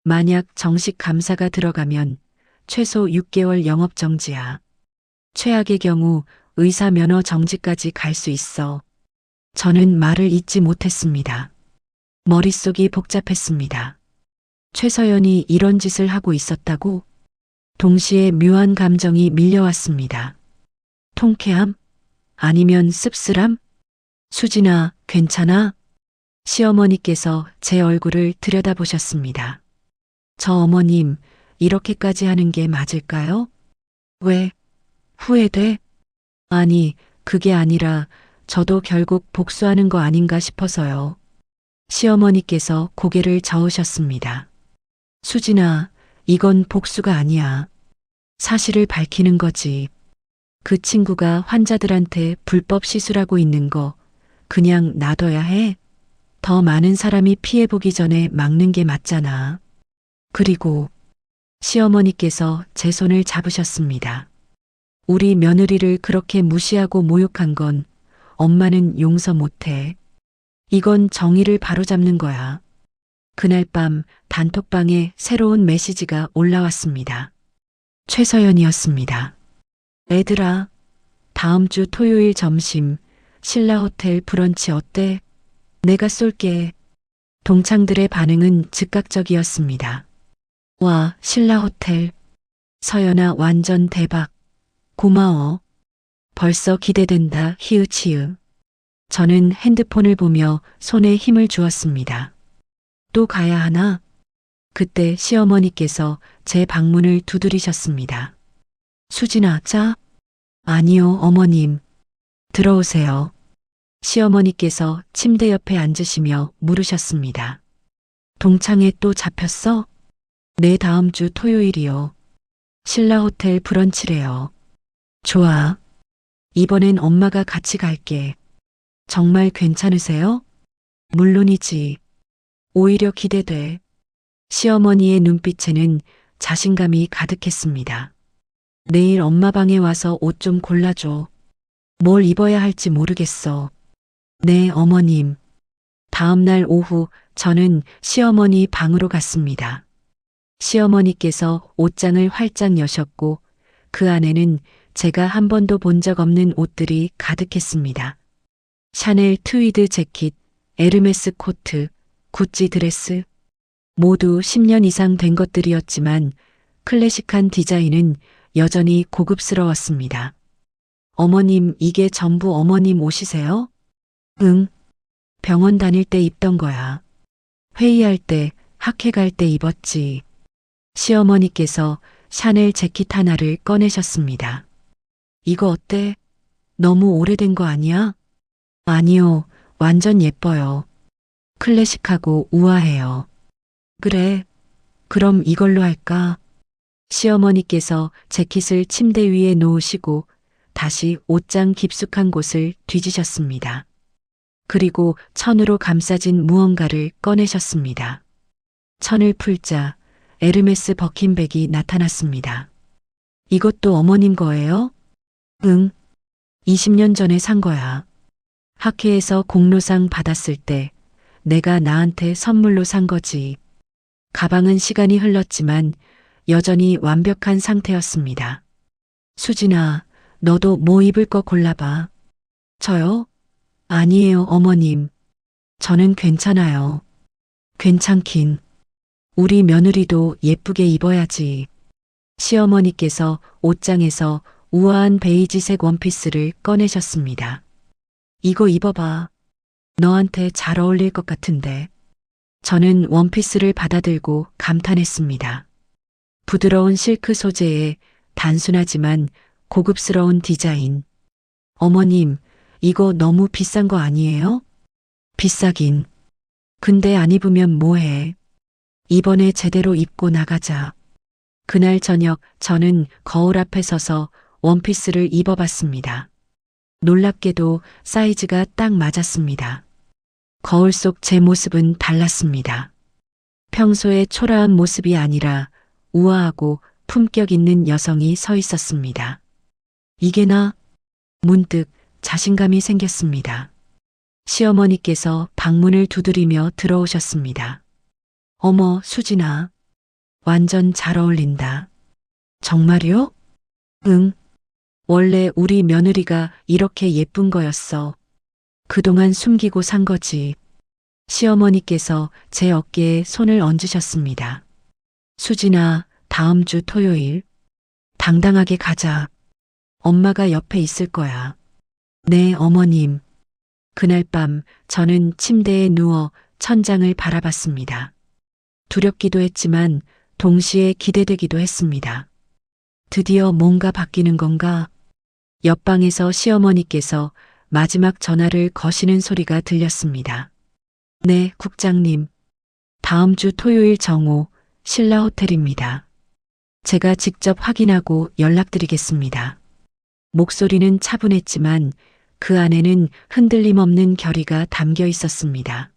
만약 정식 감사가 들어가면 최소 6개월 영업정지야. 최악의 경우 의사 면허 정지까지 갈 수 있어. 저는 말을 잇지 못했습니다. 머릿속이 복잡했습니다. 최서연이 이런 짓을 하고 있었다고? 동시에 묘한 감정이 밀려왔습니다. 통쾌함? 아니면 씁쓸함? 수진아, 괜찮아? 시어머니께서 제 얼굴을 들여다보셨습니다. 저 어머님, 이렇게까지 하는 게 맞을까요? 왜? 후회돼? 아니, 그게 아니라 저도 결국 복수하는 거 아닌가 싶어서요. 시어머니께서 고개를 저으셨습니다. 수진아, 이건 복수가 아니야. 사실을 밝히는 거지. 그 친구가 환자들한테 불법 시술하고 있는 거 그냥 놔둬야 해. 더 많은 사람이 피해보기 전에 막는 게 맞잖아. 그리고 시어머니께서 제 손을 잡으셨습니다. 우리 며느리를 그렇게 무시하고 모욕한 건 엄마는 용서 못해. 이건 정의를 바로잡는 거야. 그날 밤 단톡방에 새로운 메시지가 올라왔습니다. 최서연이었습니다. 애들아, 다음 주 토요일 점심 신라호텔 브런치 어때? 내가 쏠게. 동창들의 반응은 즉각적이었습니다. 와, 신라호텔. 서연아 완전 대박. 고마워. 벌써 기대된다. 히읗히읗. 저는 핸드폰을 보며 손에 힘을 주었습니다. 또 가야 하나? 그때 시어머니께서 제 방문을 두드리셨습니다. 수진아, 자? 아니요, 어머님. 들어오세요. 시어머니께서 침대 옆에 앉으시며 물으셨습니다. 동창회 또 잡혔어? 네, 다음 주 토요일이요. 신라호텔 브런치래요. 좋아. 이번엔 엄마가 같이 갈게. 정말 괜찮으세요? 물론이지. 오히려 기대돼. 시어머니의 눈빛에는 자신감이 가득했습니다. 내일 엄마 방에 와서 옷 좀 골라줘. 뭘 입어야 할지 모르겠어. 네, 어머님. 다음 날 오후 저는 시어머니 방으로 갔습니다. 시어머니께서 옷장을 활짝 여셨고 그 안에는 제가 한 번도 본 적 없는 옷들이 가득했습니다. 샤넬 트위드 재킷, 에르메스 코트, 구찌 드레스. 모두 10년 이상 된 것들이었지만 클래식한 디자인은 여전히 고급스러웠습니다. 어머님, 이게 전부 어머님 옷이세요? 응. 병원 다닐 때 입던 거야. 회의할 때, 학회 갈 때 입었지. 시어머니께서 샤넬 재킷 하나를 꺼내셨습니다. 이거 어때? 너무 오래된 거 아니야? 아니요, 완전 예뻐요. 클래식하고 우아해요. 그래, 그럼 이걸로 할까? 시어머니께서 재킷을 침대 위에 놓으시고 다시 옷장 깊숙한 곳을 뒤지셨습니다. 그리고 천으로 감싸진 무언가를 꺼내셨습니다. 천을 풀자 에르메스 버킨백이 나타났습니다. 이것도 어머님 거예요? 응. 20년 전에 산 거야. 학회에서 공로상 받았을 때 내가 나한테 선물로 산 거지. 가방은 시간이 흘렀지만 여전히 완벽한 상태였습니다. 수진아, 너도 뭐 입을 거 골라봐. 저요? 아니에요, 어머님. 저는 괜찮아요. 괜찮긴. 우리 며느리도 예쁘게 입어야지. 시어머니께서 옷장에서 우아한 베이지색 원피스를 꺼내셨습니다. 이거 입어봐. 너한테 잘 어울릴 것 같은데. 저는 원피스를 받아들고 감탄했습니다. 부드러운 실크 소재에 단순하지만 고급스러운 디자인. 어머님, 이거 너무 비싼 거 아니에요? 비싸긴. 근데 안 입으면 뭐해. 이번에 제대로 입고 나가자. 그날 저녁 저는 거울 앞에 서서 원피스를 입어봤습니다. 놀랍게도 사이즈가 딱 맞았습니다. 거울 속 제 모습은 달랐습니다. 평소의 초라한 모습이 아니라 우아하고 품격 있는 여성이 서 있었습니다. 이게 나? 문득 자신감이 생겼습니다. 시어머니께서 방문을 두드리며 들어오셨습니다. 어머, 수진아. 완전 잘 어울린다. 정말요? 응. 원래 우리 며느리가 이렇게 예쁜 거였어. 그동안 숨기고 산 거지. 시어머니께서 제 어깨에 손을 얹으셨습니다. 수진아, 다음 주 토요일. 당당하게 가자. 엄마가 옆에 있을 거야. 네, 어머님. 그날 밤 저는 침대에 누워 천장을 바라봤습니다. 두렵기도 했지만 동시에 기대되기도 했습니다. 드디어 뭔가 바뀌는 건가? 옆방에서 시어머니께서 마지막 전화를 거시는 소리가 들렸습니다. 네, 국장님. 다음 주 토요일 정오 신라 호텔입니다. 제가 직접 확인하고 연락드리겠습니다. 목소리는 차분했지만 그 안에는 흔들림 없는 결의가 담겨 있었습니다.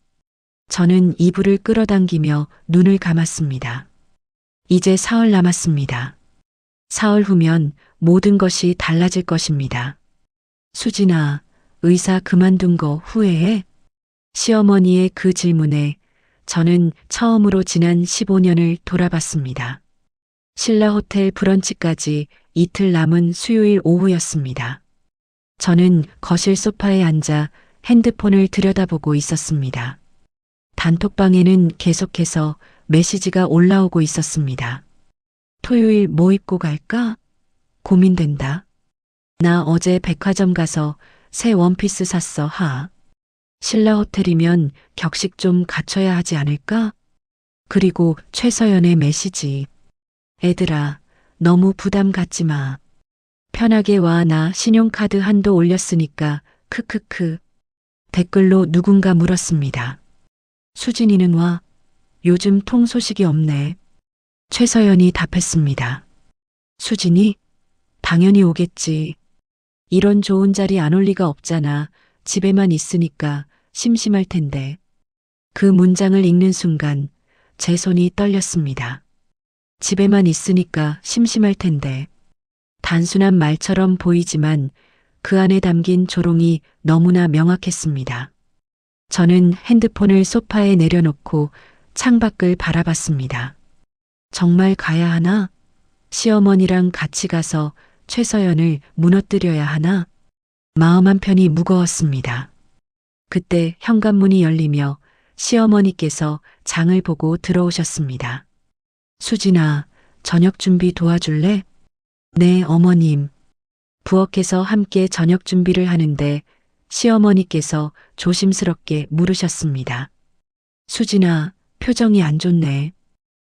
저는 이불을 끌어당기며 눈을 감았습니다. 이제 사흘 남았습니다. 사흘 후면 모든 것이 달라질 것입니다. 수진아, 의사 그만둔 거 후회해? 시어머니의 그 질문에 저는 처음으로 지난 15년을 돌아봤습니다. 신라 호텔 브런치까지 이틀 남은 수요일 오후였습니다. 저는 거실 소파에 앉아 핸드폰을 들여다보고 있었습니다. 단톡방에는 계속해서 메시지가 올라오고 있었습니다. 토요일 뭐 입고 갈까? 고민된다. 나 어제 백화점 가서 새 원피스 샀어, 하. 신라 호텔이면 격식 좀 갖춰야 하지 않을까? 그리고 최서연의 메시지. 애들아, 너무 부담 갖지 마. 편하게 와, 나 신용카드 한도 올렸으니까, 크크크. 댓글로 누군가 물었습니다. 수진이는 와? 요즘 통 소식이 없네. 최서연이 답했습니다. 수진이? 당연히 오겠지. 이런 좋은 자리 안 올 리가 없잖아. 집에만 있으니까 심심할 텐데. 그 문장을 읽는 순간 제 손이 떨렸습니다. 집에만 있으니까 심심할 텐데. 단순한 말처럼 보이지만 그 안에 담긴 조롱이 너무나 명확했습니다. 저는 핸드폰을 소파에 내려놓고 창밖을 바라봤습니다. 정말 가야 하나? 시어머니랑 같이 가서 최서연을 무너뜨려야 하나? 마음 한편이 무거웠습니다. 그때 현관문이 열리며 시어머니께서 장을 보고 들어오셨습니다. 수진아, 저녁 준비 도와줄래? 네, 어머님. 부엌에서 함께 저녁 준비를 하는데 시어머니께서 조심스럽게 물으셨습니다. 수진아, 표정이 안 좋네.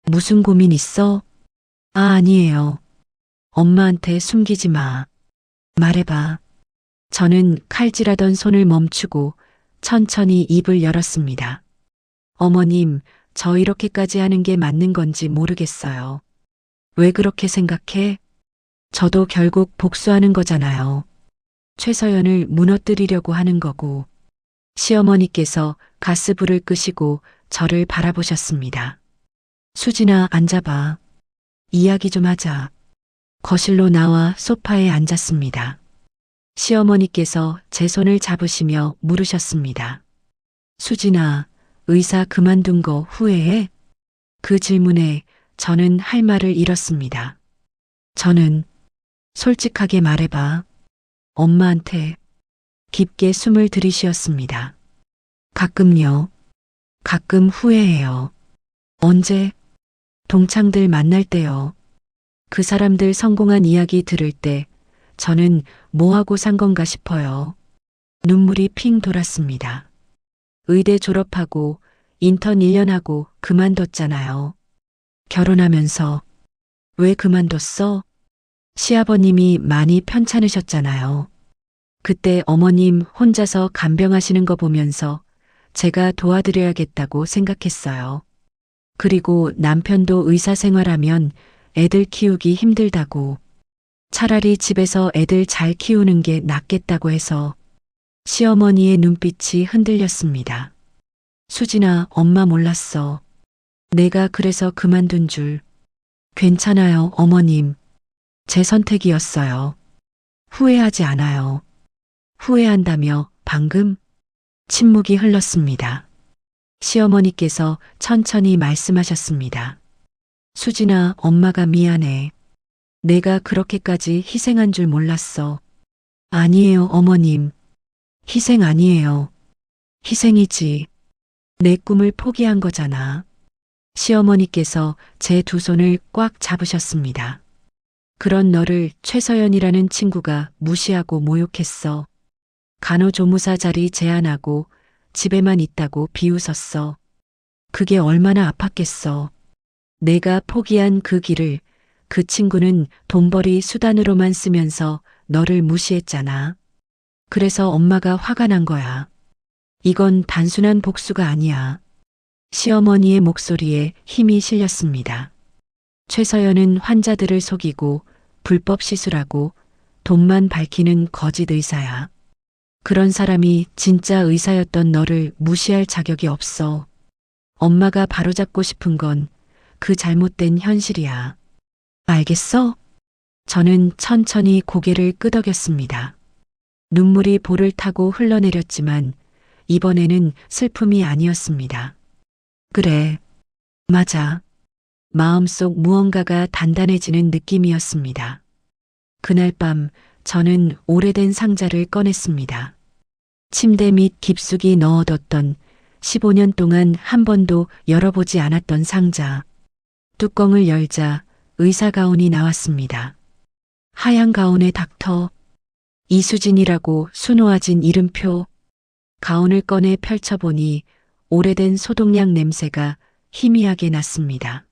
무슨 고민 있어? 아, 아니에요. 엄마한테 숨기지 마. 말해봐. 저는 칼질하던 손을 멈추고 천천히 입을 열었습니다. 어머님, 저 이렇게까지 하는 게 맞는 건지 모르겠어요. 왜 그렇게 생각해? 저도 결국 복수하는 거잖아요. 최서연을 무너뜨리려고 하는 거고. 시어머니께서 가스불을 끄시고 저를 바라보셨습니다. 수진아, 앉아봐. 이야기 좀 하자. 거실로 나와 소파에 앉았습니다. 시어머니께서 제 손을 잡으시며 물으셨습니다. 수진아, 의사 그만둔 거 후회해? 그 질문에 저는 할 말을 잃었습니다. 저는 솔직하게 말해봐. 엄마한테 깊게 숨을 들이쉬었습니다. 가끔요. 가끔 후회해요. 언제? 동창들 만날 때요. 그 사람들 성공한 이야기 들을 때 저는 뭐하고 산 건가 싶어요. 눈물이 핑 돌았습니다. 의대 졸업하고 인턴 1년 하고 그만뒀잖아요. 결혼하면서. 왜 그만뒀어? 시아버님이 많이 편찮으셨잖아요. 그때 어머님 혼자서 간병하시는 거 보면서 제가 도와드려야겠다고 생각했어요. 그리고 남편도 의사 생활하면 애들 키우기 힘들다고. 차라리 집에서 애들 잘 키우는 게 낫겠다고 해서. 시어머니의 눈빛이 흔들렸습니다. 수진아, 엄마 몰랐어. 내가 그래서 그만둔 줄. 괜찮아요, 어머님. 제 선택이었어요. 후회하지 않아요. 후회한다며 방금? 침묵이 흘렀습니다. 시어머니께서 천천히 말씀하셨습니다. 수진아, 엄마가 미안해. 내가 그렇게까지 희생한 줄 몰랐어. 아니에요, 어머님. 희생 아니에요. 희생이지. 내 꿈을 포기한 거잖아. 시어머니께서 제 두 손을 꽉 잡으셨습니다. 그런 너를 최서연이라는 친구가 무시하고 모욕했어. 간호조무사 자리 제안하고 집에만 있다고 비웃었어. 그게 얼마나 아팠겠어. 내가 포기한 그 길을 그 친구는 돈벌이 수단으로만 쓰면서 너를 무시했잖아. 그래서 엄마가 화가 난 거야. 이건 단순한 복수가 아니야. 시어머니의 목소리에 힘이 실렸습니다. 최서연은 환자들을 속이고 불법 시술하고 돈만 밝히는 거짓 의사야. 그런 사람이 진짜 의사였던 너를 무시할 자격이 없어. 엄마가 바로잡고 싶은 건 그 잘못된 현실이야. 알겠어? 저는 천천히 고개를 끄덕였습니다. 눈물이 볼을 타고 흘러내렸지만 이번에는 슬픔이 아니었습니다. 그래, 맞아. 마음속 무언가가 단단해지는 느낌이었습니다. 그날 밤 저는 오래된 상자를 꺼냈습니다. 침대 밑 깊숙이 넣어뒀던 15년 동안 한 번도 열어보지 않았던 상자. 뚜껑을 열자 의사 가운이 나왔습니다. 하얀 가운의 닥터, 이수진이라고 수놓아진 이름표. 가운을 꺼내 펼쳐보니 오래된 소독약 냄새가 희미하게 났습니다.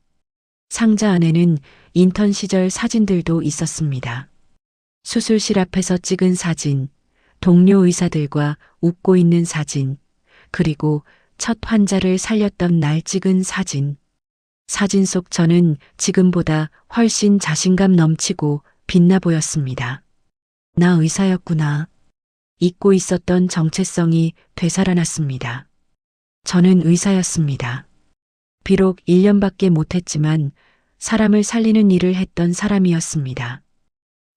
상자 안에는 인턴 시절 사진들도 있었습니다. 수술실 앞에서 찍은 사진, 동료 의사들과 웃고 있는 사진, 그리고 첫 환자를 살렸던 날 찍은 사진. 사진 속 저는 지금보다 훨씬 자신감 넘치고 빛나 보였습니다. 나 의사였구나. 잊고 있었던 정체성이 되살아났습니다. 저는 의사였습니다. 비록 1년밖에 못했지만 사람을 살리는 일을 했던 사람이었습니다.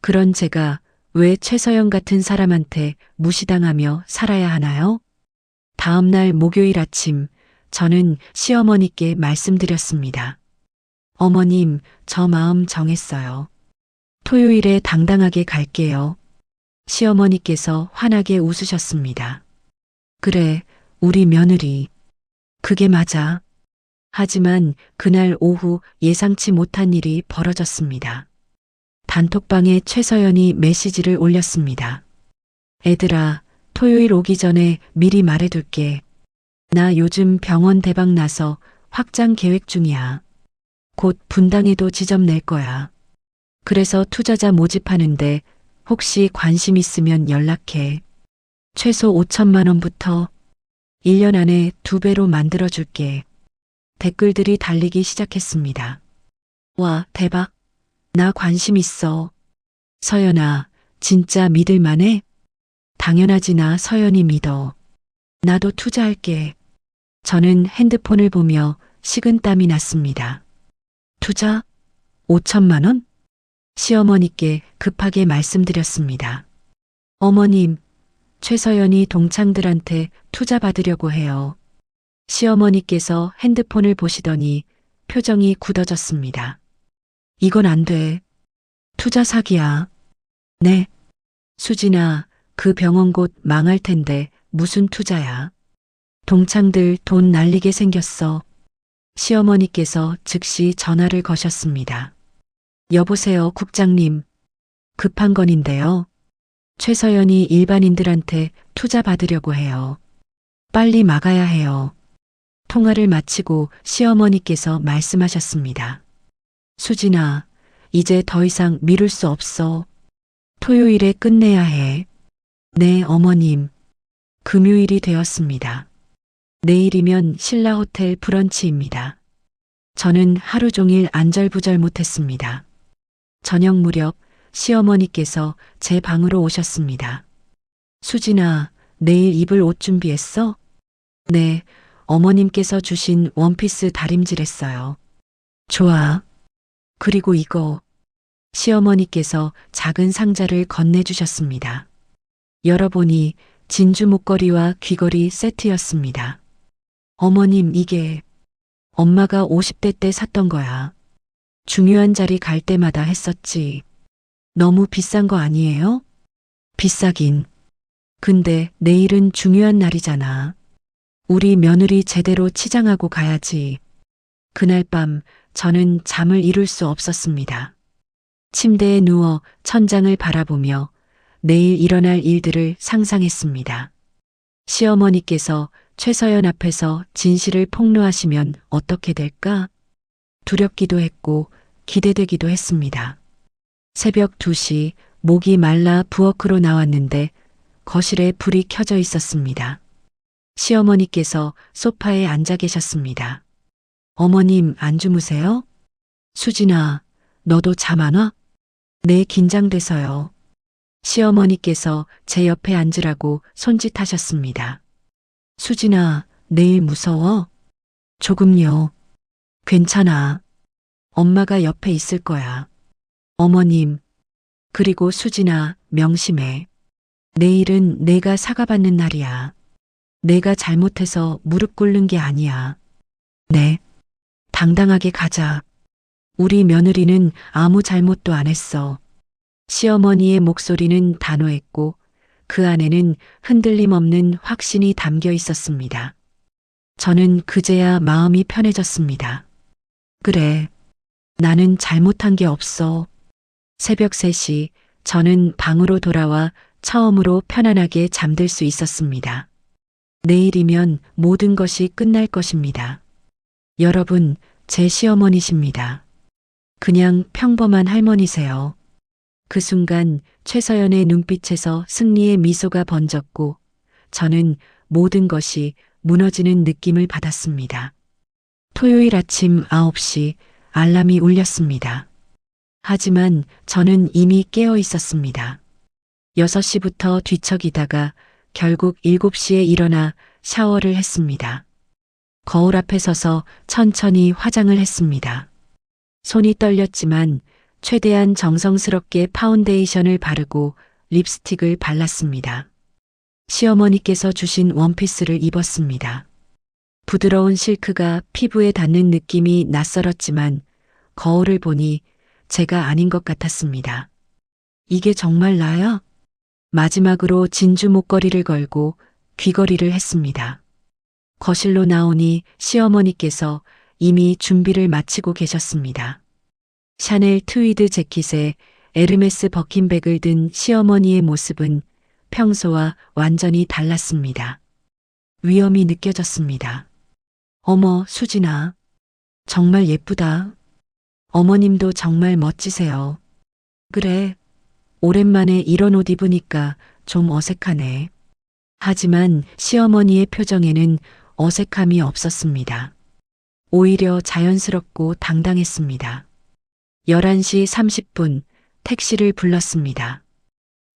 그런 제가 왜 최서연 같은 사람한테 무시당하며 살아야 하나요? 다음 날 목요일 아침, 저는 시어머니께 말씀드렸습니다. 어머님, 저 마음 정했어요. 토요일에 당당하게 갈게요. 시어머니께서 환하게 웃으셨습니다. 그래, 우리 며느리. 그게 맞아. 하지만 그날 오후 예상치 못한 일이 벌어졌습니다. 단톡방에 최서연이 메시지를 올렸습니다. 애들아, 토요일 오기 전에 미리 말해둘게. 나 요즘 병원 대박 나서 확장 계획 중이야. 곧 분당에도 지점 낼 거야. 그래서 투자자 모집하는데 혹시 관심 있으면 연락해. 최소 5천만 원부터 1년 안에 2배로 만들어줄게. 댓글들이 달리기 시작했습니다. 와, 대박. 나 관심 있어. 서연아, 진짜 믿을만해? 당연하지, 나 서연이 믿어. 나도 투자할게. 저는 핸드폰을 보며 식은땀이 났습니다. 투자? 5천만 원? 시어머니께 급하게 말씀드렸습니다. 어머님, 최서연이 동창들한테 투자 받으려고 해요. 시어머니께서 핸드폰을 보시더니 표정이 굳어졌습니다. 이건 안 돼. 투자 사기야. 네. 수진아, 그 병원 곧 망할 텐데 무슨 투자야. 동창들 돈 날리게 생겼어. 시어머니께서 즉시 전화를 거셨습니다. 여보세요, 국장님. 급한 건인데요. 최서연이 일반인들한테 투자 받으려고 해요. 빨리 막아야 해요. 통화를 마치고 시어머니께서 말씀하셨습니다. 수진아, 이제 더 이상 미룰 수 없어. 토요일에 끝내야 해. 네, 어머님. 금요일이 되었습니다. 내일이면 신라 호텔 브런치입니다. 저는 하루 종일 안절부절 못했습니다. 저녁 무렵 시어머니께서 제 방으로 오셨습니다. 수진아, 내일 입을 옷 준비했어? 네, 어머님께서 주신 원피스 다림질했어요. 좋아. 그리고 이거. 시어머니께서 작은 상자를 건네주셨습니다. 열어보니 진주 목걸이와 귀걸이 세트였습니다. 어머님, 이게 엄마가 50대 때 샀던 거야. 중요한 자리 갈 때마다 했었지. 너무 비싼 거 아니에요? 비싸긴. 근데 내일은 중요한 날이잖아. 우리 며느리 제대로 치장하고 가야지. 그날 밤 저는 잠을 이룰 수 없었습니다. 침대에 누워 천장을 바라보며 내일 일어날 일들을 상상했습니다. 시어머니께서 최서연 앞에서 진실을 폭로하시면 어떻게 될까? 두렵기도 했고 기대되기도 했습니다. 새벽 2시 목이 말라 부엌으로 나왔는데 거실에 불이 켜져 있었습니다. 시어머니께서 소파에 앉아 계셨습니다. 어머님 안 주무세요? 수진아, 너도 잠 안 와? 네, 긴장돼서요. 시어머니께서 제 옆에 앉으라고 손짓하셨습니다. 수진아, 내일 무서워? 조금요. 괜찮아. 엄마가 옆에 있을 거야. 어머님, 그리고 수진아, 명심해. 내일은 내가 사과받는 날이야. 내가 잘못해서 무릎 꿇는 게 아니야. 네. 당당하게 가자. 우리 며느리는 아무 잘못도 안 했어. 시어머니의 목소리는 단호했고 그 안에는 흔들림 없는 확신이 담겨 있었습니다. 저는 그제야 마음이 편해졌습니다. 그래. 나는 잘못한 게 없어. 새벽 3시 저는 방으로 돌아와 처음으로 편안하게 잠들 수 있었습니다. 내일이면 모든 것이 끝날 것입니다. 여러분, 제 시어머니십니다. 그냥 평범한 할머니세요. 그 순간 최서연의 눈빛에서 승리의 미소가 번졌고 저는 모든 것이 무너지는 느낌을 받았습니다. 토요일 아침 9시 알람이 울렸습니다. 하지만 저는 이미 깨어 있었습니다. 6시부터 뒤척이다가 결국 7시에 일어나 샤워를 했습니다. 거울 앞에 서서 천천히 화장을 했습니다. 손이 떨렸지만 최대한 정성스럽게 파운데이션을 바르고 립스틱을 발랐습니다. 시어머니께서 주신 원피스를 입었습니다. 부드러운 실크가 피부에 닿는 느낌이 낯설었지만 거울을 보니 제가 아닌 것 같았습니다. 이게 정말 나야? 마지막으로 진주 목걸이를 걸고 귀걸이를 했습니다. 거실로 나오니 시어머니께서 이미 준비를 마치고 계셨습니다. 샤넬 트위드 재킷에 에르메스 버킨백을 든 시어머니의 모습은 평소와 완전히 달랐습니다. 위험이 느껴졌습니다. 어머, 수진아. 정말 예쁘다. 어머님도 정말 멋지세요. 그래. 오랜만에 이런 옷 입으니까 좀 어색하네. 하지만 시어머니의 표정에는 어색함이 없었습니다. 오히려 자연스럽고 당당했습니다. 11시 30분 택시를 불렀습니다.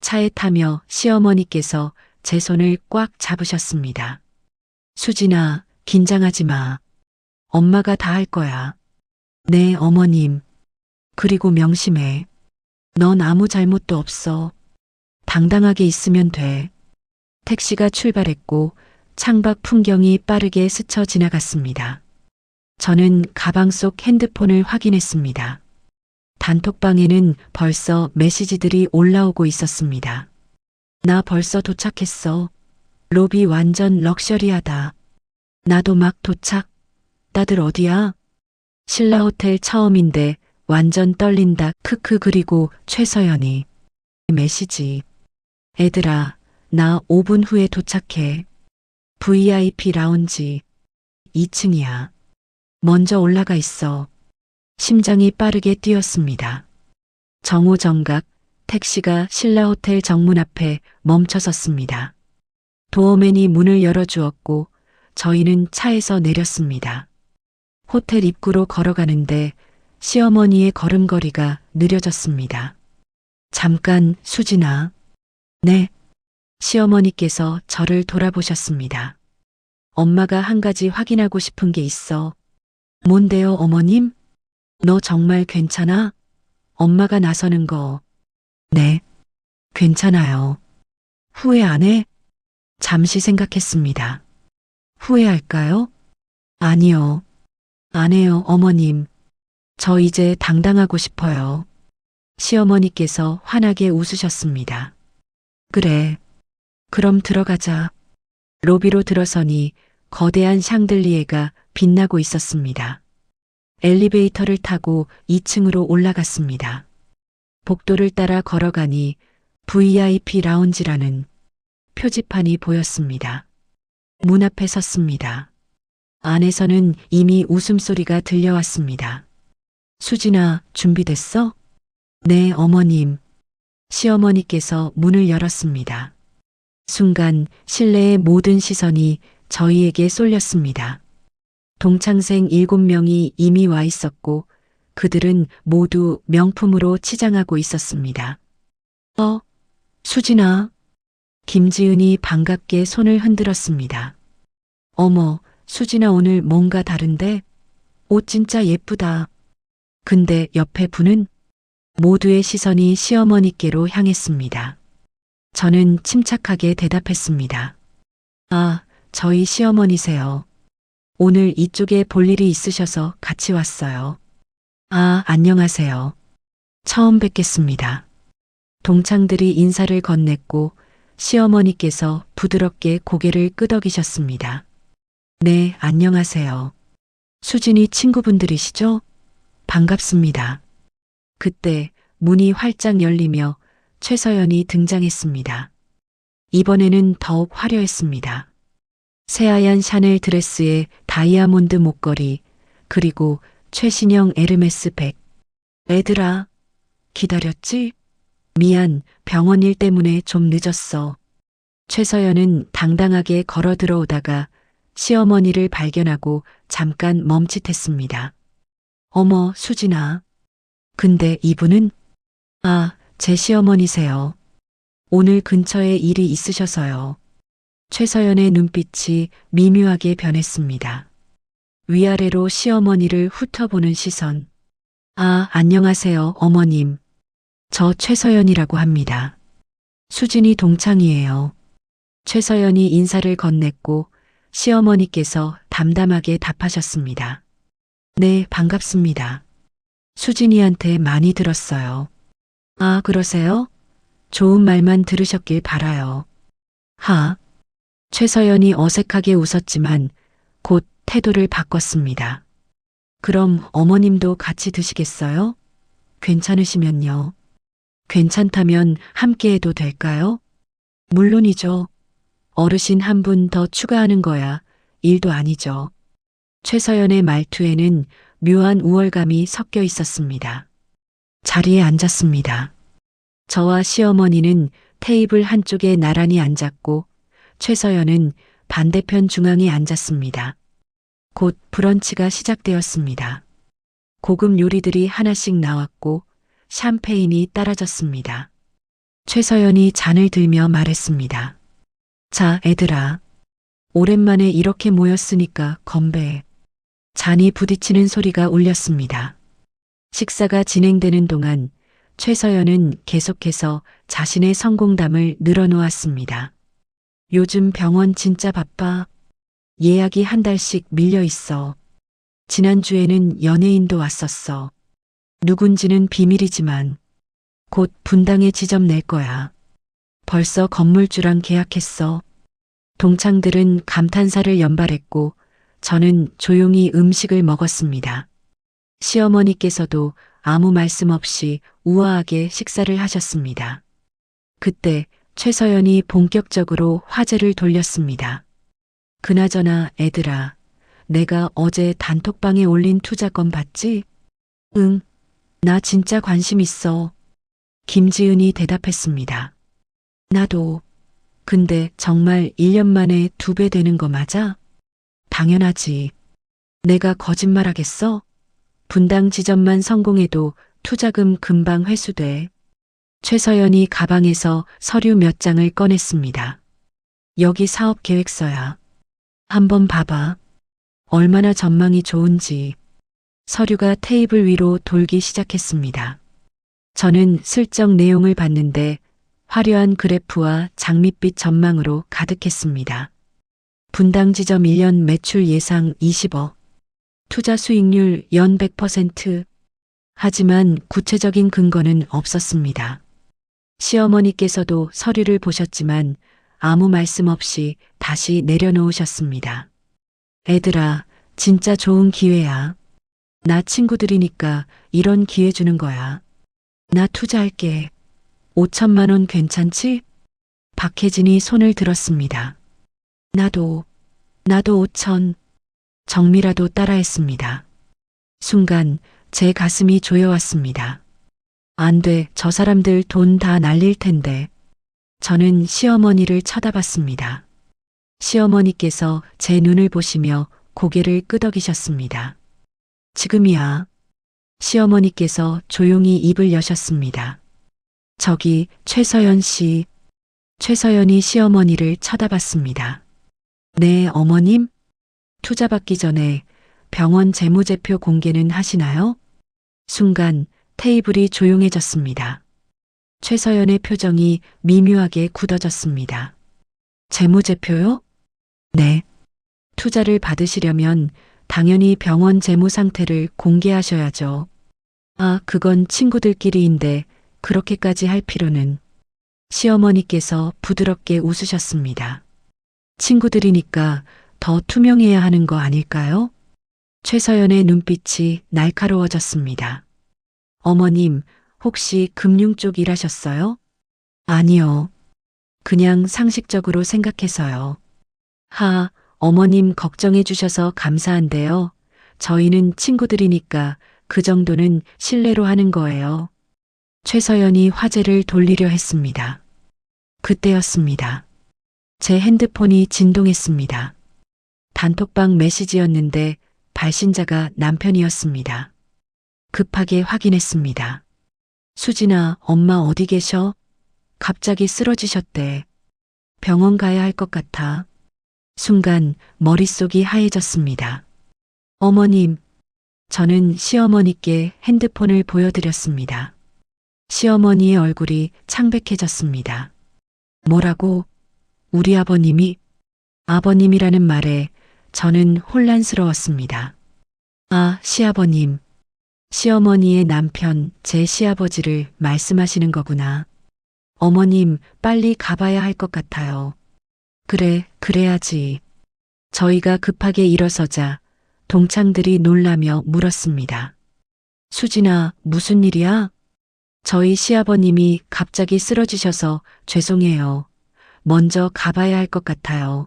차에 타며 시어머니께서 제 손을 꽉 잡으셨습니다. 수진아, 긴장하지 마. 엄마가 다 할 거야. 네, 어머님. 그리고 명심해. 넌 아무 잘못도 없어. 당당하게 있으면 돼. 택시가 출발했고 창밖 풍경이 빠르게 스쳐 지나갔습니다. 저는 가방 속 핸드폰을 확인했습니다. 단톡방에는 벌써 메시지들이 올라오고 있었습니다. 나 벌써 도착했어. 로비 완전 럭셔리하다. 나도 막 도착. 다들 어디야? 신라 호텔 처음인데 완전 떨린다. 크크. 그리고 최서연이 메시지. 애들아, 나 5분 후에 도착해. VIP 라운지 2층이야. 먼저 올라가 있어. 심장이 빠르게 뛰었습니다. 정오정각 택시가 신라 호텔 정문 앞에 멈춰섰습니다. 도어맨이 문을 열어주었고 저희는 차에서 내렸습니다. 호텔 입구로 걸어가는데 시어머니의 걸음걸이가 느려졌습니다. 잠깐, 수진아. 네. 시어머니께서 저를 돌아보셨습니다. 엄마가 한 가지 확인하고 싶은 게 있어. 뭔데요, 어머님? 너 정말 괜찮아? 엄마가 나서는 거. 네. 괜찮아요. 후회 안 해? 잠시 생각했습니다. 후회할까요? 아니요. 안 해요, 어머님. 저 이제 당당하고 싶어요. 시어머니께서 환하게 웃으셨습니다. 그래. 그럼 들어가자. 로비로 들어서니 거대한 샹들리에가 빛나고 있었습니다. 엘리베이터를 타고 2층으로 올라갔습니다. 복도를 따라 걸어가니 VIP 라운지라는 표지판이 보였습니다. 문 앞에 섰습니다. 안에서는 이미 웃음소리가 들려왔습니다. 수진아, 준비됐어? 네, 어머님. 시어머니께서 문을 열었습니다. 순간 실내의 모든 시선이 저희에게 쏠렸습니다. 동창생 7명이 이미 와 있었고 그들은 모두 명품으로 치장하고 있었습니다. 수진아. 김지은이 반갑게 손을 흔들었습니다. 어머, 수진아 오늘 뭔가 다른데? 옷 진짜 예쁘다. 근데 옆에 분은 모두의 시선이 시어머니께로 향했습니다. 저는 침착하게 대답했습니다. 아, 저희 시어머니세요. 오늘 이쪽에 볼 일이 있으셔서 같이 왔어요. 아, 안녕하세요. 처음 뵙겠습니다. 동창들이 인사를 건넸고 시어머니께서 부드럽게 고개를 끄덕이셨습니다. 네, 안녕하세요. 수진이 친구분들이시죠? 반갑습니다. 그때 문이 활짝 열리며 최서연이 등장했습니다. 이번에는 더욱 화려했습니다. 새하얀 샤넬 드레스에 다이아몬드 목걸이, 그리고 최신형 에르메스 백. 애들아, 기다렸지? 미안, 병원 일 때문에 좀 늦었어. 최서연은 당당하게 걸어 들어오다가 시어머니를 발견하고 잠깐 멈칫했습니다. 어머, 수진아. 근데 이분은? 아, 제 시어머니세요. 오늘 근처에 일이 있으셔서요. 최서연의 눈빛이 미묘하게 변했습니다. 위아래로 시어머니를 훑어보는 시선. 아, 안녕하세요, 어머님. 저 최서연이라고 합니다. 수진이 동창이에요. 최서연이 인사를 건넸고 시어머니께서 담담하게 답하셨습니다. 네, 반갑습니다. 수진이한테 많이 들었어요. 아, 그러세요? 좋은 말만 들으셨길 바라요. 최서연이 어색하게 웃었지만 곧 태도를 바꿨습니다. 그럼 어머님도 같이 드시겠어요? 괜찮으시면요. 괜찮다면 함께 해도 될까요? 물론이죠. 어르신 한 분 더 추가하는 거야 일도 아니죠. 최서연의 말투에는 묘한 우월감이 섞여 있었습니다. 자리에 앉았습니다. 저와 시어머니는 테이블 한쪽에 나란히 앉았고 최서연은 반대편 중앙에 앉았습니다. 곧 브런치가 시작되었습니다. 고급 요리들이 하나씩 나왔고 샴페인이 따라졌습니다. 최서연이 잔을 들며 말했습니다. 자, 애들아. 오랜만에 이렇게 모였으니까 건배. 잔이 부딪히는 소리가 울렸습니다. 식사가 진행되는 동안 최서연은 계속해서 자신의 성공담을 늘어놓았습니다. 요즘 병원 진짜 바빠. 예약이 한 달씩 밀려 있어. 지난주에는 연예인도 왔었어. 누군지는 비밀이지만 곧 분당에 지점 낼 거야. 벌써 건물주랑 계약했어. 동창들은 감탄사를 연발했고 저는 조용히 음식을 먹었습니다. 시어머니께서도 아무 말씀 없이 우아하게 식사를 하셨습니다. 그때 최서연이 본격적으로 화제를 돌렸습니다. 그나저나 애들아, 내가 어제 단톡방에 올린 투자건 봤지? 응, 나 진짜 관심 있어. 김지은이 대답했습니다. 나도. 근데 정말 1년 만에 2배 되는 거 맞아? 당연하지. 내가 거짓말하겠어? 분당 지점만 성공해도 투자금 금방 회수돼. 최서연이 가방에서 서류 몇 장을 꺼냈습니다. 여기 사업 계획서야. 한번 봐봐. 얼마나 전망이 좋은지. 서류가 테이블 위로 돌기 시작했습니다. 저는 슬쩍 내용을 봤는데 화려한 그래프와 장밋빛 전망으로 가득했습니다. 분당 지점 1년 매출 예상 20억. 투자 수익률 연 100%. 하지만 구체적인 근거는 없었습니다. 시어머니께서도 서류를 보셨지만 아무 말씀 없이 다시 내려놓으셨습니다. 애들아, 진짜 좋은 기회야. 나 친구들이니까 이런 기회 주는 거야. 나 투자할게. 5천만 원 괜찮지? 박혜진이 손을 들었습니다. 나도 5천. 정미라도 따라했습니다. 순간 제 가슴이 조여왔습니다. 안 돼, 저 사람들 돈 다 날릴 텐데. 저는 시어머니를 쳐다봤습니다. 시어머니께서 제 눈을 보시며 고개를 끄덕이셨습니다. 지금이야. 시어머니께서 조용히 입을 여셨습니다. 저기 최서연 씨. 최서연이 시어머니를 쳐다봤습니다. 네, 어머님? 투자 받기 전에 병원 재무제표 공개는 하시나요? 순간 테이블이 조용해졌습니다. 최서연의 표정이 미묘하게 굳어졌습니다. 재무제표요? 네. 투자를 받으시려면 당연히 병원 재무 상태를 공개하셔야죠. 아, 그건 친구들끼리인데 그렇게까지 할 필요는. 시어머니께서 부드럽게 웃으셨습니다. 친구들이니까 더 투명해야 하는 거 아닐까요? 최서연의 눈빛이 날카로워졌습니다. 어머님, 혹시 금융 쪽 일하셨어요? 아니요. 그냥 상식적으로 생각해서요. 하, 어머님 걱정해 주셔서 감사한데요. 저희는 친구들이니까 그 정도는 신뢰로 하는 거예요. 최서연이 화제를 돌리려 했습니다. 그때였습니다. 제 핸드폰이 진동했습니다. 단톡방 메시지였는데 발신자가 남편이었습니다. 급하게 확인했습니다. 수진아, 엄마 어디 계셔? 갑자기 쓰러지셨대. 병원 가야 할 것 같아. 순간 머릿속이 하얘졌습니다. 어머님, 저는 시어머니께 핸드폰을 보여드렸습니다. 시어머니의 얼굴이 창백해졌습니다. 뭐라고? 우리 아버님이? 아버님이라는 말에 저는 혼란스러웠습니다. 아, 시아버님. 시어머니의 남편, 제 시아버지를 말씀하시는 거구나. 어머님, 빨리 가봐야 할 것 같아요. 그래, 그래야지. 저희가 급하게 일어서자 동창들이 놀라며 물었습니다. 수진아, 무슨 일이야? 저희 시아버님이 갑자기 쓰러지셔서 죄송해요. 먼저 가봐야 할 것 같아요.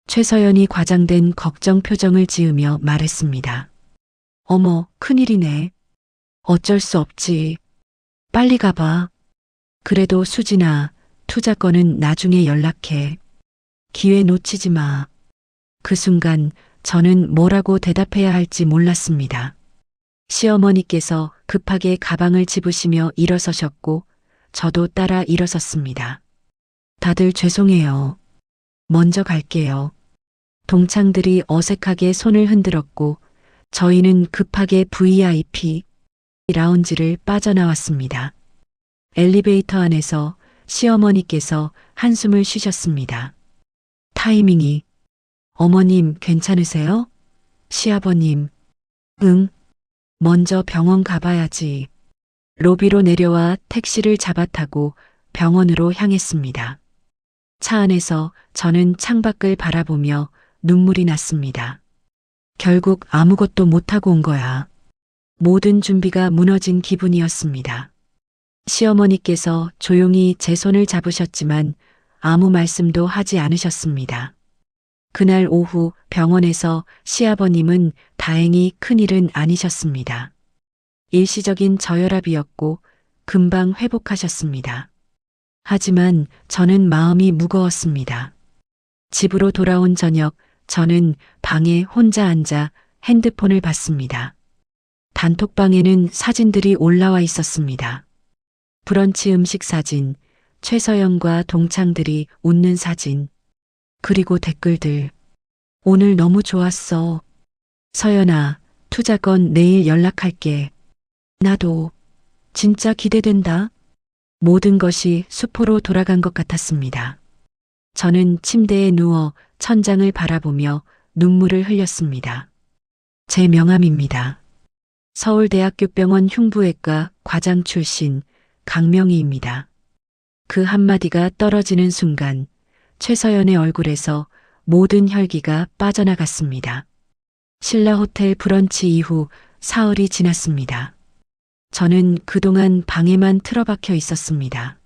최서연이 과장된 걱정 표정을 지으며 말했습니다. 어머, 큰일이네. 어쩔 수 없지. 빨리 가봐. 그래도 수진아, 투자 건은 나중에 연락해. 기회 놓치지 마. 그 순간 저는 뭐라고 대답해야 할지 몰랐습니다. 시어머니께서 급하게 가방을 집으시며 일어서셨고 저도 따라 일어섰습니다. 다들 죄송해요. 먼저 갈게요. 동창들이 어색하게 손을 흔들었고 저희는 급하게 VIP 라운지를 빠져나왔습니다. 엘리베이터 안에서 시어머니께서 한숨을 쉬셨습니다. 타이밍이. 어머님 괜찮으세요? 시아버님. 응. 먼저 병원 가봐야지. 로비로 내려와 택시를 잡아 타고 병원으로 향했습니다. 차 안에서 저는 창밖을 바라보며 눈물이 났습니다. 결국 아무것도 못하고 온 거야. 모든 준비가 무너진 기분이었습니다. 시어머니께서 조용히 제 손을 잡으셨지만 아무 말씀도 하지 않으셨습니다. 그날 오후 병원에서 시아버님은 다행히 큰일은 아니셨습니다. 일시적인 저혈압이었고 금방 회복하셨습니다. 하지만 저는 마음이 무거웠습니다. 집으로 돌아온 저녁 저는 방에 혼자 앉아 핸드폰을 봤습니다. 단톡방에는 사진들이 올라와 있었습니다. 브런치 음식 사진, 최서연과 동창들이 웃는 사진, 그리고 댓글들. 오늘 너무 좋았어. 서연아, 투자건 내일 연락할게. 나도. 진짜 기대된다. 모든 것이 수포로 돌아간 것 같았습니다. 저는 침대에 누워 천장을 바라보며 눈물을 흘렸습니다. 제 명함입니다. 서울대학교 병원 흉부외과 과장 출신 강명희입니다. 그 한마디가 떨어지는 순간 최서연의 얼굴에서 모든 혈기가 빠져나갔습니다. 신라 호텔 브런치 이후 사흘이 지났습니다. 저는 그동안 방에만 틀어박혀 있었습니다.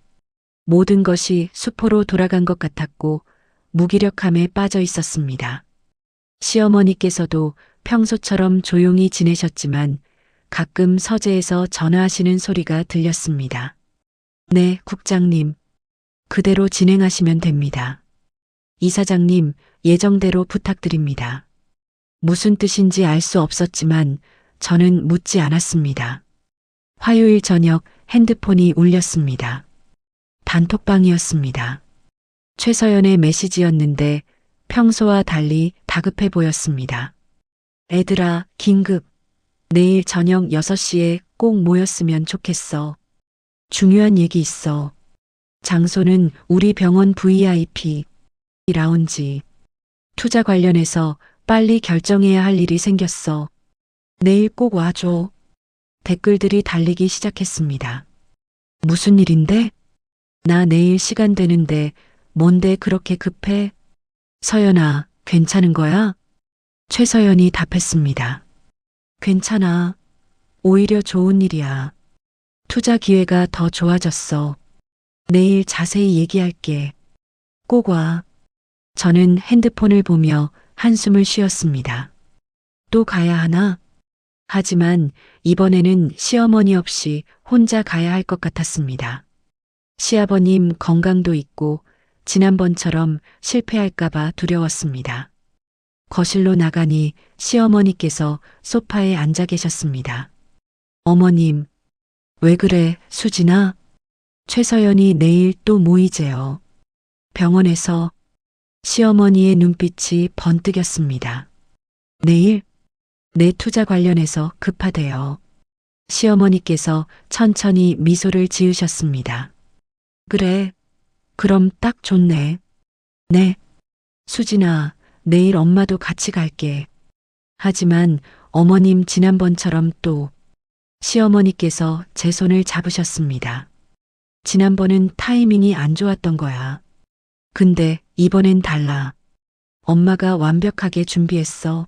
모든 것이 수포로 돌아간 것 같았고 무기력함에 빠져 있었습니다. 시어머니께서도 평소처럼 조용히 지내셨지만 가끔 서재에서 전화하시는 소리가 들렸습니다. 네, 국장님. 그대로 진행하시면 됩니다. 이사장님, 예정대로 부탁드립니다. 무슨 뜻인지 알 수 없었지만 저는 묻지 않았습니다. 화요일 저녁 핸드폰이 울렸습니다. 단톡방이었습니다. 최서연의 메시지였는데 평소와 달리 다급해 보였습니다. 애들아, 긴급. 내일 저녁 6시에 꼭 모였으면 좋겠어. 중요한 얘기 있어. 장소는 우리 병원 VIP 라운지. 투자 관련해서 빨리 결정해야 할 일이 생겼어. 내일 꼭 와줘. 댓글들이 달리기 시작했습니다. 무슨 일인데? 나 내일 시간 되는데 뭔데 그렇게 급해? 서연아, 괜찮은 거야? 최서연이 답했습니다. 괜찮아. 오히려 좋은 일이야. 투자 기회가 더 좋아졌어. 내일 자세히 얘기할게. 꼭 와. 저는 핸드폰을 보며 한숨을 쉬었습니다. 또 가야 하나? 하지만 이번에는 시어머니 없이 혼자 가야 할 것 같았습니다. 시아버님 건강도 있고 지난번처럼 실패할까봐 두려웠습니다. 거실로 나가니 시어머니께서 소파에 앉아 계셨습니다. 어머님, 왜 그래, 수진아? 최서연이 내일 또 모이재요. 병원에서. 시어머니의 눈빛이 번뜩였습니다. 내일? 내 투자 관련해서 급하대요. 시어머니께서 천천히 미소를 지으셨습니다. 그래, 그럼 딱 좋네. 네. 수진아, 내일 엄마도 같이 갈게. 하지만 어머님 지난번처럼 또 시어머니께서 제 손을 잡으셨습니다. 지난번은 타이밍이 안 좋았던 거야. 근데 이번엔 달라. 엄마가 완벽하게 준비했어.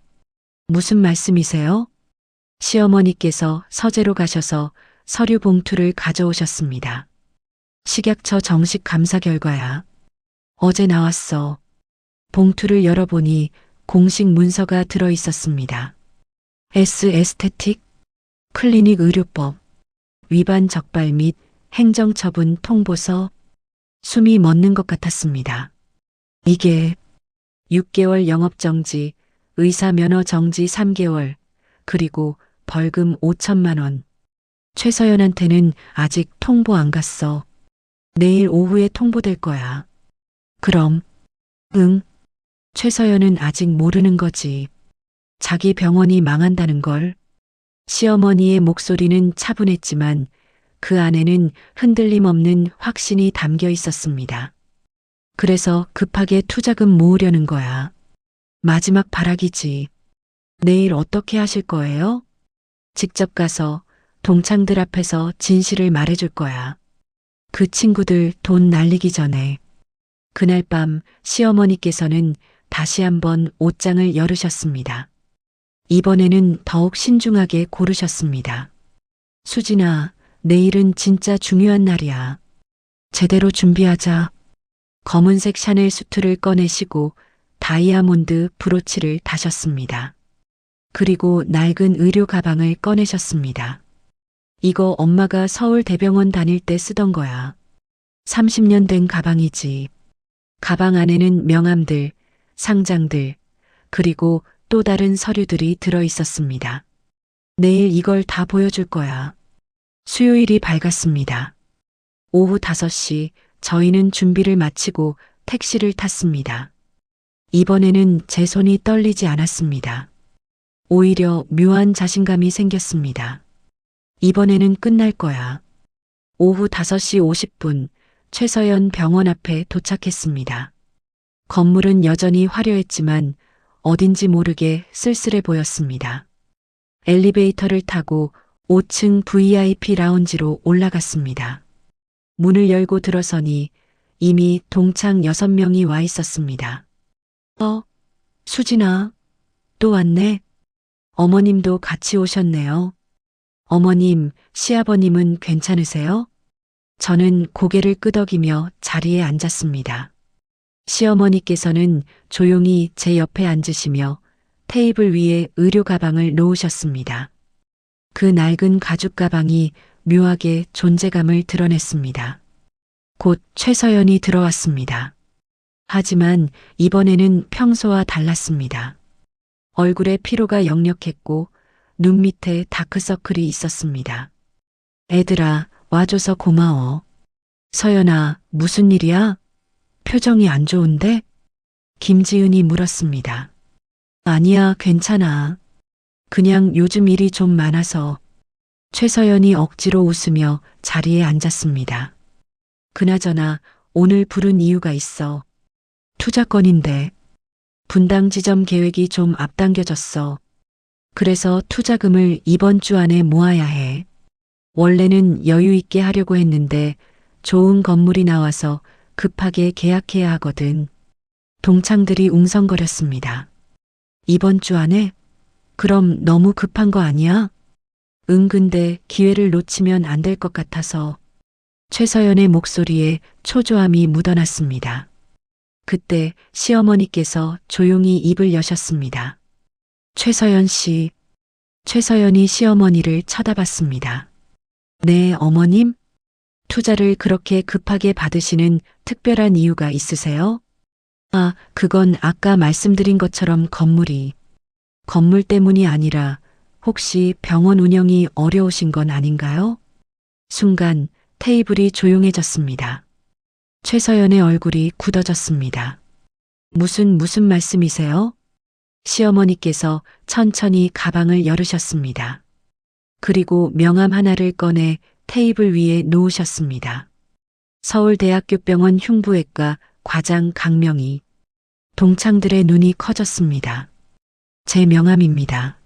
무슨 말씀이세요? 시어머니께서 서재로 가셔서 서류 봉투를 가져오셨습니다. 식약처 정식 감사 결과야. 어제 나왔어. 봉투를 열어보니 공식 문서가 들어 있었습니다. S 에스테틱 클리닉 의료법 위반 적발 및 행정처분 통보서. 숨이 멎는 것 같았습니다. 이게 6개월 영업정지, 의사 면허 정지 3개월, 그리고 벌금 5천만 원. 최서연한테는 아직 통보 안 갔어. 내일 오후에 통보될 거야. 그럼, 응. 최서연은 아직 모르는 거지. 자기 병원이 망한다는 걸. 시어머니의 목소리는 차분했지만 그 안에는 흔들림 없는 확신이 담겨 있었습니다. 그래서 급하게 투자금 모으려는 거야. 마지막 발악이지. 내일 어떻게 하실 거예요? 직접 가서 동창들 앞에서 진실을 말해줄 거야. 그 친구들 돈 날리기 전에. 그날 밤 시어머니께서는 다시 한번 옷장을 열으셨습니다. 이번에는 더욱 신중하게 고르셨습니다. 수진아, 내일은 진짜 중요한 날이야. 제대로 준비하자. 검은색 샤넬 수트를 꺼내시고 다이아몬드 브로치를 다셨습니다. 그리고 낡은 의료 가방을 꺼내셨습니다. 이거 엄마가 서울 대병원 다닐 때 쓰던 거야. 30년 된 가방이지. 가방 안에는 명함들, 상장들, 그리고 또 다른 서류들이 들어 있었습니다. 내일 이걸 다 보여줄 거야. 수요일이 밝았습니다. 오후 5시 저희는 준비를 마치고 택시를 탔습니다. 이번에는 제 손이 떨리지 않았습니다. 오히려 묘한 자신감이 생겼습니다. 이번에는 끝날 거야. 오후 5시 50분 최서연 병원 앞에 도착했습니다. 건물은 여전히 화려했지만 어딘지 모르게 쓸쓸해 보였습니다. 엘리베이터를 타고 5층 VIP 라운지로 올라갔습니다. 문을 열고 들어서니 이미 동창 6명이 와 있었습니다. 수진아, 또 왔네. 어머님도 같이 오셨네요. 어머님, 시아버님은 괜찮으세요? 저는 고개를 끄덕이며 자리에 앉았습니다. 시어머니께서는 조용히 제 옆에 앉으시며 테이블 위에 의료 가방을 놓으셨습니다. 그 낡은 가죽 가방이 묘하게 존재감을 드러냈습니다. 곧 최서연이 들어왔습니다. 하지만 이번에는 평소와 달랐습니다. 얼굴에 피로가 역력했고 눈 밑에 다크서클이 있었습니다. 애들아, 와줘서 고마워. 서연아, 무슨 일이야? 표정이 안 좋은데? 김지은이 물었습니다. 아니야, 괜찮아. 그냥 요즘 일이 좀 많아서. 최서연이 억지로 웃으며 자리에 앉았습니다. 그나저나 오늘 부른 이유가 있어. 투자건인데 분당 지점 계획이 좀 앞당겨졌어. 그래서 투자금을 이번 주 안에 모아야 해. 원래는 여유 있게 하려고 했는데 좋은 건물이 나와서 급하게 계약해야 하거든. 동창들이 웅성거렸습니다. 이번 주 안에? 그럼 너무 급한 거 아니야? 근데 기회를 놓치면 안 될 것 같아서. 최서연의 목소리에 초조함이 묻어났습니다. 그때 시어머니께서 조용히 입을 여셨습니다. 최서연 씨. 최서연이 시어머니를 쳐다봤습니다. 네, 어머님? 투자를 그렇게 급하게 받으시는 특별한 이유가 있으세요? 아, 그건 아까 말씀드린 것처럼 건물 때문이 아니라 혹시 병원 운영이 어려우신 건 아닌가요? 순간 테이블이 조용해졌습니다. 최서연의 얼굴이 굳어졌습니다. 무슨 말씀이세요? 시어머니께서 천천히 가방을 열으셨습니다. 그리고 명함 하나를 꺼내 테이블 위에 놓으셨습니다. 서울대학교병원 흉부외과 과장 강명희. 동창들의 눈이 커졌습니다. 제 명함입니다.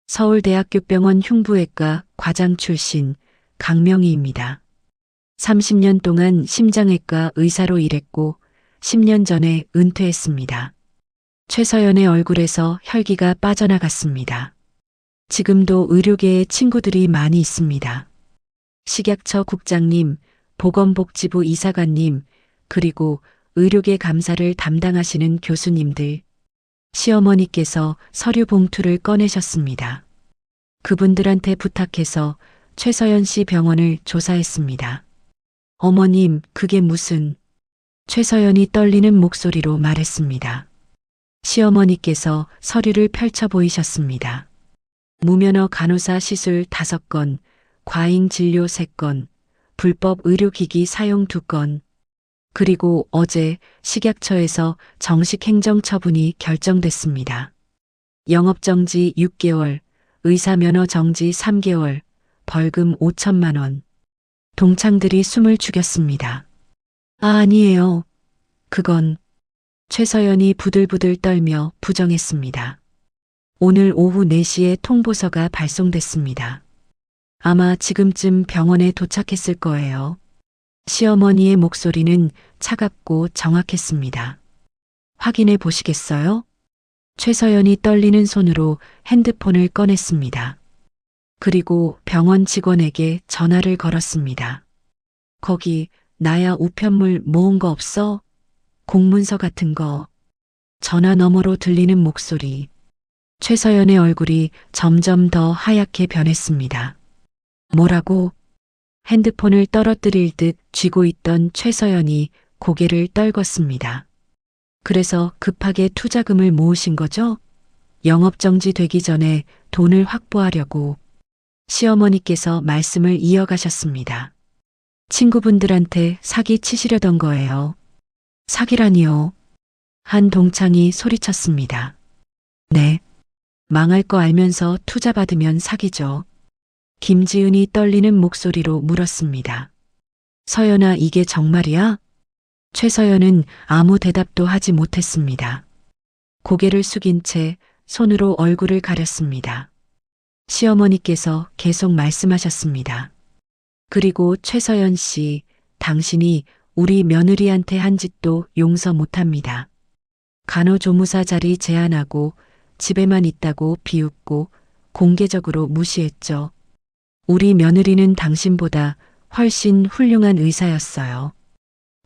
서울대학교병원 흉부외과 과장 출신 강명희입니다. 30년 동안 심장외과 의사로 일했고 10년 전에 은퇴했습니다. 최서연의 얼굴에서 혈기가 빠져나갔습니다. 지금도 의료계에 친구들이 많이 있습니다. 식약처 국장님, 보건복지부 이사관님, 그리고 의료계 감사를 담당하시는 교수님들. 시어머니께서 서류 봉투를 꺼내셨습니다. 그분들한테 부탁해서 최서연 씨 병원을 조사했습니다. 어머님, 그게 무슨... 최서연이 떨리는 목소리로 말했습니다. 시어머니께서 서류를 펼쳐 보이셨습니다. 무면허 간호사 시술 5건, 과잉 진료 3건, 불법 의료기기 사용 2건, 그리고 어제 식약처에서 정식 행정처분이 결정됐습니다. 영업정지 6개월, 의사면허 정지 3개월, 벌금 5천만 원. 동창들이 숨을 죽였습니다. 아, 아니에요. 그건... 최서연이 부들부들 떨며 부정했습니다. 오늘 오후 4시에 통보서가 발송됐습니다. 아마 지금쯤 병원에 도착했을 거예요. 시어머니의 목소리는 차갑고 정확했습니다. 확인해 보시겠어요? 최서연이 떨리는 손으로 핸드폰을 꺼냈습니다. 그리고 병원 직원에게 전화를 걸었습니다. 거기 나야 우편물 모은 거 없어? 공문서 같은 거. 전화 너머로 들리는 목소리. 최서연의 얼굴이 점점 더 하얗게 변했습니다. 뭐라고? 핸드폰을 떨어뜨릴 듯 쥐고 있던 최서연이 고개를 떨궜습니다. 그래서 급하게 투자금을 모으신 거죠? 영업정지 되기 전에 돈을 확보하려고. 시어머니께서 말씀을 이어가셨습니다. 친구분들한테 사기 치시려던 거예요. 사기라니요. 한 동창이 소리쳤습니다. 네. 망할 거 알면서 투자 받으면 사기죠. 김지은이 떨리는 목소리로 물었습니다. 서연아, 이게 정말이야? 최서연은 아무 대답도 하지 못했습니다. 고개를 숙인 채 손으로 얼굴을 가렸습니다. 시어머니께서 계속 말씀하셨습니다. 그리고 최서연 씨, 당신이 우리 며느리한테 한 짓도 용서 못합니다. 간호조무사 자리 제안하고 집에만 있다고 비웃고 공개적으로 무시했죠. 우리 며느리는 당신보다 훨씬 훌륭한 의사였어요.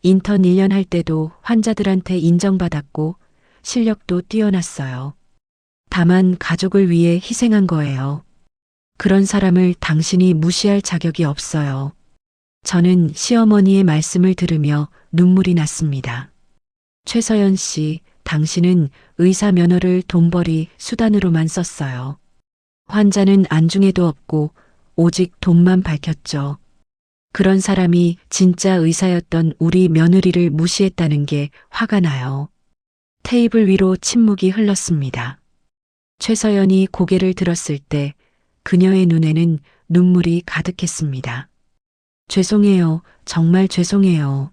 인턴 1년 할 때도 환자들한테 인정받았고 실력도 뛰어났어요. 다만 가족을 위해 희생한 거예요. 그런 사람을 당신이 무시할 자격이 없어요. 저는 시어머니의 말씀을 들으며 눈물이 났습니다. 최서연 씨, 당신은 의사 면허를 돈벌이 수단으로만 썼어요. 환자는 안중에도 없고 오직 돈만 밝혔죠. 그런 사람이 진짜 의사였던 우리 며느리를 무시했다는 게 화가 나요. 테이블 위로 침묵이 흘렀습니다. 최서연이 고개를 들었을 때 그녀의 눈에는 눈물이 가득했습니다. 죄송해요. 정말 죄송해요.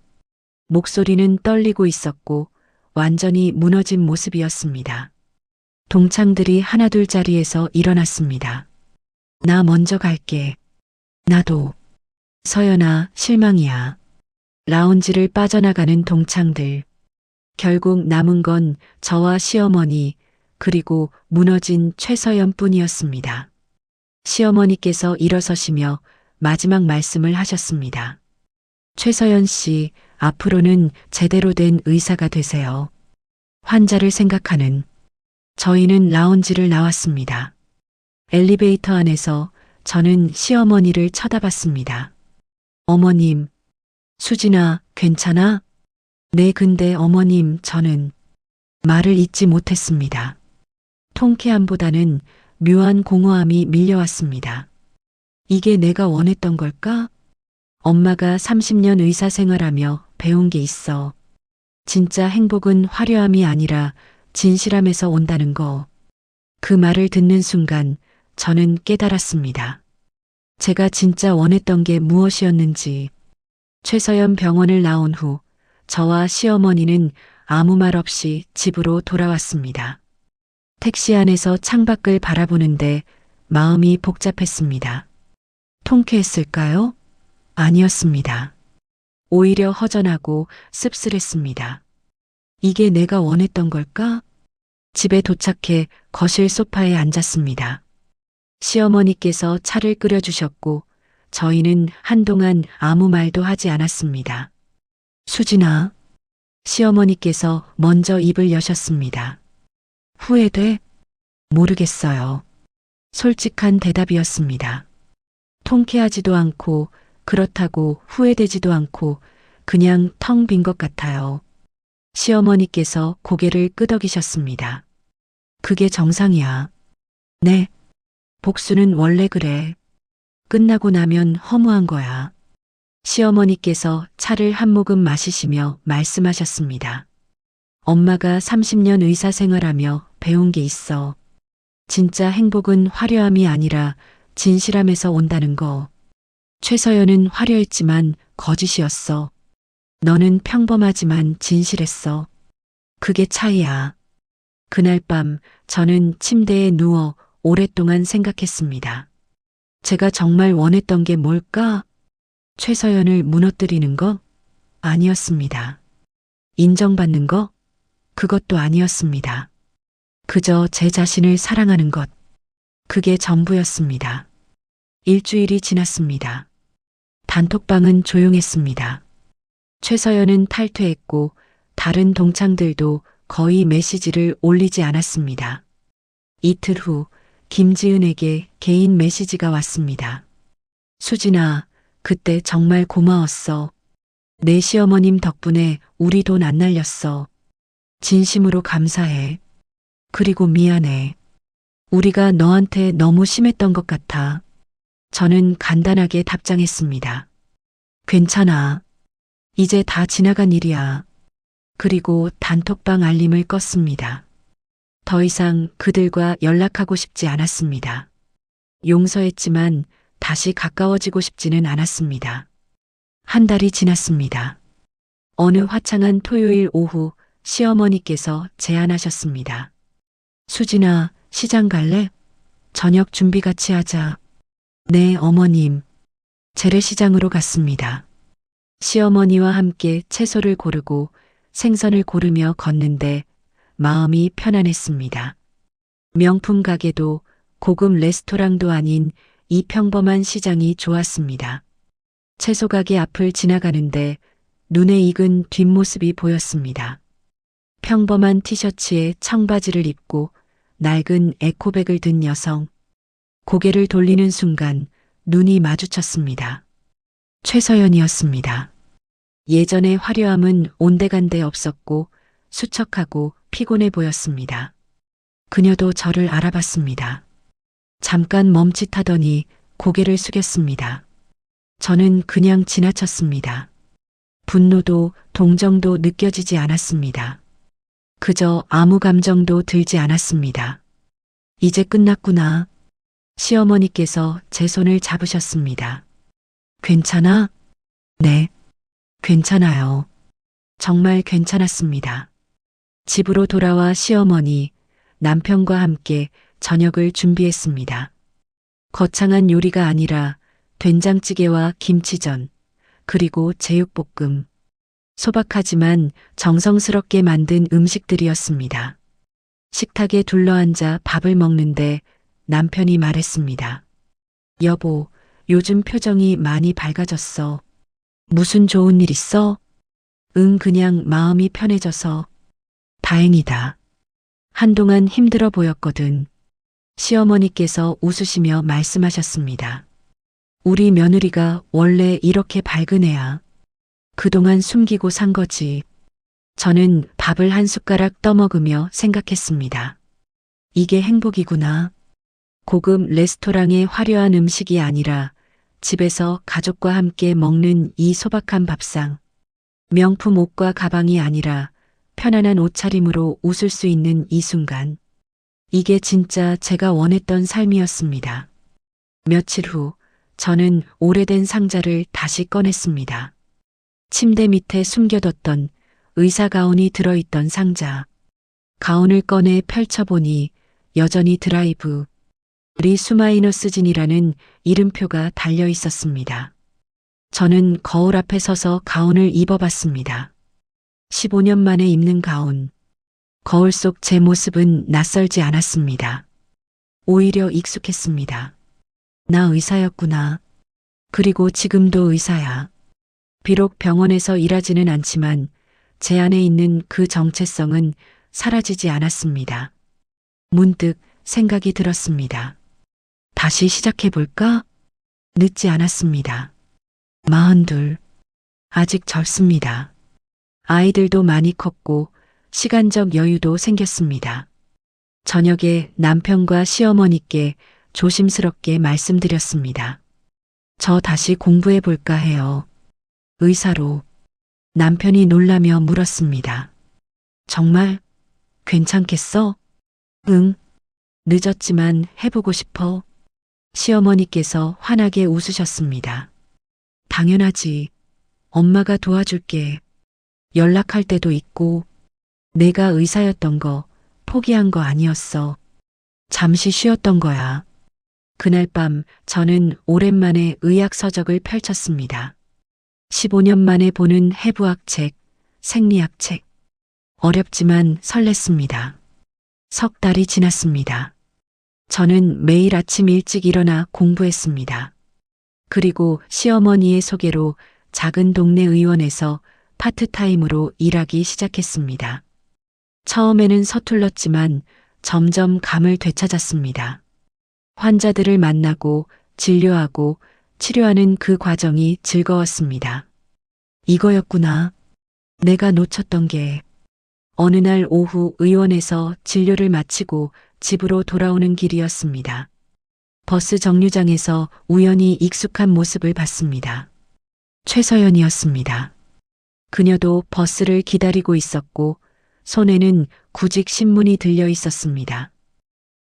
목소리는 떨리고 있었고 완전히 무너진 모습이었습니다. 동창들이 하나둘 자리에서 일어났습니다. 나 먼저 갈게. 나도. 서연아, 실망이야. 라운지를 빠져나가는 동창들. 결국 남은 건 저와 시어머니, 그리고 무너진 최서연 뿐이었습니다. 시어머니께서 일어서시며 마지막 말씀을 하셨습니다. 최서연 씨, 앞으로는 제대로 된 의사가 되세요. 환자를 생각하는. 저희는 라운지를 나왔습니다. 엘리베이터 안에서 저는 시어머니를 쳐다봤습니다. 어머님, 수진아, 괜찮아? 네, 근데 어머님, 저는 말을 잇지 못했습니다. 통쾌함보다는 묘한 공허함이 밀려왔습니다. 이게 내가 원했던 걸까? 엄마가 30년 의사 생활하며 배운 게 있어. 진짜 행복은 화려함이 아니라 진실함에서 온다는 거. 그 말을 듣는 순간 저는 깨달았습니다. 제가 진짜 원했던 게 무엇이었는지. 최서연 병원을 나온 후 저와 시어머니는 아무 말 없이 집으로 돌아왔습니다. 택시 안에서 창밖을 바라보는데 마음이 복잡했습니다. 통쾌했을까요? 아니었습니다. 오히려 허전하고 씁쓸했습니다. 이게 내가 원했던 걸까? 집에 도착해 거실 소파에 앉았습니다. 시어머니께서 차를 끓여주셨고 저희는 한동안 아무 말도 하지 않았습니다. 수진아, 시어머니께서 먼저 입을 여셨습니다. 후회돼? 모르겠어요. 솔직한 대답이었습니다. 통쾌하지도 않고 그렇다고 후회되지도 않고 그냥 텅 빈 것 같아요. 시어머니께서 고개를 끄덕이셨습니다. 그게 정상이야. 네. 복수는 원래 그래. 끝나고 나면 허무한 거야. 시어머니께서 차를 한 모금 마시시며 말씀하셨습니다. 엄마가 30년 의사 생활하며 배운 게 있어. 진짜 행복은 화려함이 아니라 진실함에서 온다는 거. 최서연은 화려했지만 거짓이었어. 너는 평범하지만 진실했어. 그게 차이야. 그날 밤 저는 침대에 누워 오랫동안 생각했습니다. 제가 정말 원했던 게 뭘까? 최서연을 무너뜨리는 거? 아니었습니다. 인정받는 거? 그것도 아니었습니다. 그저 제 자신을 사랑하는 것. 그게 전부였습니다. 일주일이 지났습니다. 단톡방은 조용했습니다. 최서연은 탈퇴했고 다른 동창들도 거의 메시지를 올리지 않았습니다. 이틀 후 김지은에게 개인 메시지가 왔습니다. 수진아, 그때 정말 고마웠어. 내 시어머님 덕분에 우리 돈 안 날렸어. 진심으로 감사해. 그리고 미안해. 우리가 너한테 너무 심했던 것 같아. 저는 간단하게 답장했습니다. 괜찮아. 이제 다 지나간 일이야. 그리고 단톡방 알림을 껐습니다. 더 이상 그들과 연락하고 싶지 않았습니다. 용서했지만 다시 가까워지고 싶지는 않았습니다. 한 달이 지났습니다. 어느 화창한 토요일 오후 시어머니께서 제안하셨습니다. 수진아, 시장 갈래? 저녁 준비 같이 하자. 네, 어머님. 재래시장으로 갔습니다. 시어머니와 함께 채소를 고르고 생선을 고르며 걷는데 마음이 편안했습니다. 명품 가게도 고급 레스토랑도 아닌 이 평범한 시장이 좋았습니다. 채소 가게 앞을 지나가는데 눈에 익은 뒷모습이 보였습니다. 평범한 티셔츠에 청바지를 입고 낡은 에코백을 든 여성. 고개를 돌리는 순간 눈이 마주쳤습니다. 최서연이었습니다. 예전의 화려함은 온데간데 없었고 수척하고 피곤해 보였습니다. 그녀도 저를 알아봤습니다. 잠깐 멈칫하더니 고개를 숙였습니다. 저는 그냥 지나쳤습니다. 분노도 동정도 느껴지지 않았습니다. 그저 아무 감정도 들지 않았습니다. 이제 끝났구나. 시어머니께서 제 손을 잡으셨습니다. 괜찮아? 네, 괜찮아요. 정말 괜찮았습니다. 집으로 돌아와 시어머니, 남편과 함께 저녁을 준비했습니다. 거창한 요리가 아니라 된장찌개와 김치전, 그리고 제육볶음. 소박하지만 정성스럽게 만든 음식들이었습니다. 식탁에 둘러앉아 밥을 먹는데 남편이 말했습니다. 여보, 요즘 표정이 많이 밝아졌어. 무슨 좋은 일 있어? 응, 그냥 마음이 편해져서. 다행이다. 한동안 힘들어 보였거든. 시어머니께서 웃으시며 말씀하셨습니다. 우리 며느리가 원래 이렇게 밝은 애야. 그동안 숨기고 산 거지. 저는 밥을 한 숟가락 떠먹으며 생각했습니다. 이게 행복이구나. 고급 레스토랑의 화려한 음식이 아니라 집에서 가족과 함께 먹는 이 소박한 밥상. 명품 옷과 가방이 아니라 편안한 옷차림으로 웃을 수 있는 이 순간. 이게 진짜 제가 원했던 삶이었습니다. 며칠 후 저는 오래된 상자를 다시 꺼냈습니다. 침대 밑에 숨겨뒀던 의사 가운이 들어있던 상자. 가운을 꺼내 펼쳐보니 여전히 드라이브, 리수마이너스진이라는 이름표가 달려 있었습니다. 저는 거울 앞에 서서 가운을 입어봤습니다. 15년 만에 입는 가운. 거울 속 제 모습은 낯설지 않았습니다. 오히려 익숙했습니다. 나 의사였구나. 그리고 지금도 의사야. 비록 병원에서 일하지는 않지만 제 안에 있는 그 정체성은 사라지지 않았습니다. 문득 생각이 들었습니다. 다시 시작해볼까? 늦지 않았습니다. 42. 아직 젊습니다. 아이들도 많이 컸고 시간적 여유도 생겼습니다. 저녁에 남편과 시어머니께 조심스럽게 말씀드렸습니다. 저 다시 공부해 볼까 해요. 의사로. 남편이 놀라며 물었습니다. 정말 괜찮겠어? 응. 늦었지만 해보고 싶어. 시어머니께서 환하게 웃으셨습니다. 당연하지. 엄마가 도와줄게. 연락할 때도 있고. 내가 의사였던 거 포기한 거 아니었어. 잠시 쉬었던 거야. 그날 밤 저는 오랜만에 의학 서적을 펼쳤습니다. 15년 만에 보는 해부학 책, 생리학 책. 어렵지만 설렜습니다. 석 달이 지났습니다. 저는 매일 아침 일찍 일어나 공부했습니다. 그리고 시어머니의 소개로 작은 동네 의원에서 파트타임으로 일하기 시작했습니다. 처음에는 서툴렀지만 점점 감을 되찾았습니다. 환자들을 만나고 진료하고 치료하는 그 과정이 즐거웠습니다. 이거였구나. 내가 놓쳤던 게. 어느 날 오후 의원에서 진료를 마치고 집으로 돌아오는 길이었습니다. 버스 정류장에서 우연히 익숙한 모습을 봤습니다. 최서연이었습니다. 그녀도 버스를 기다리고 있었고 손에는 구직 신문이 들려 있었습니다.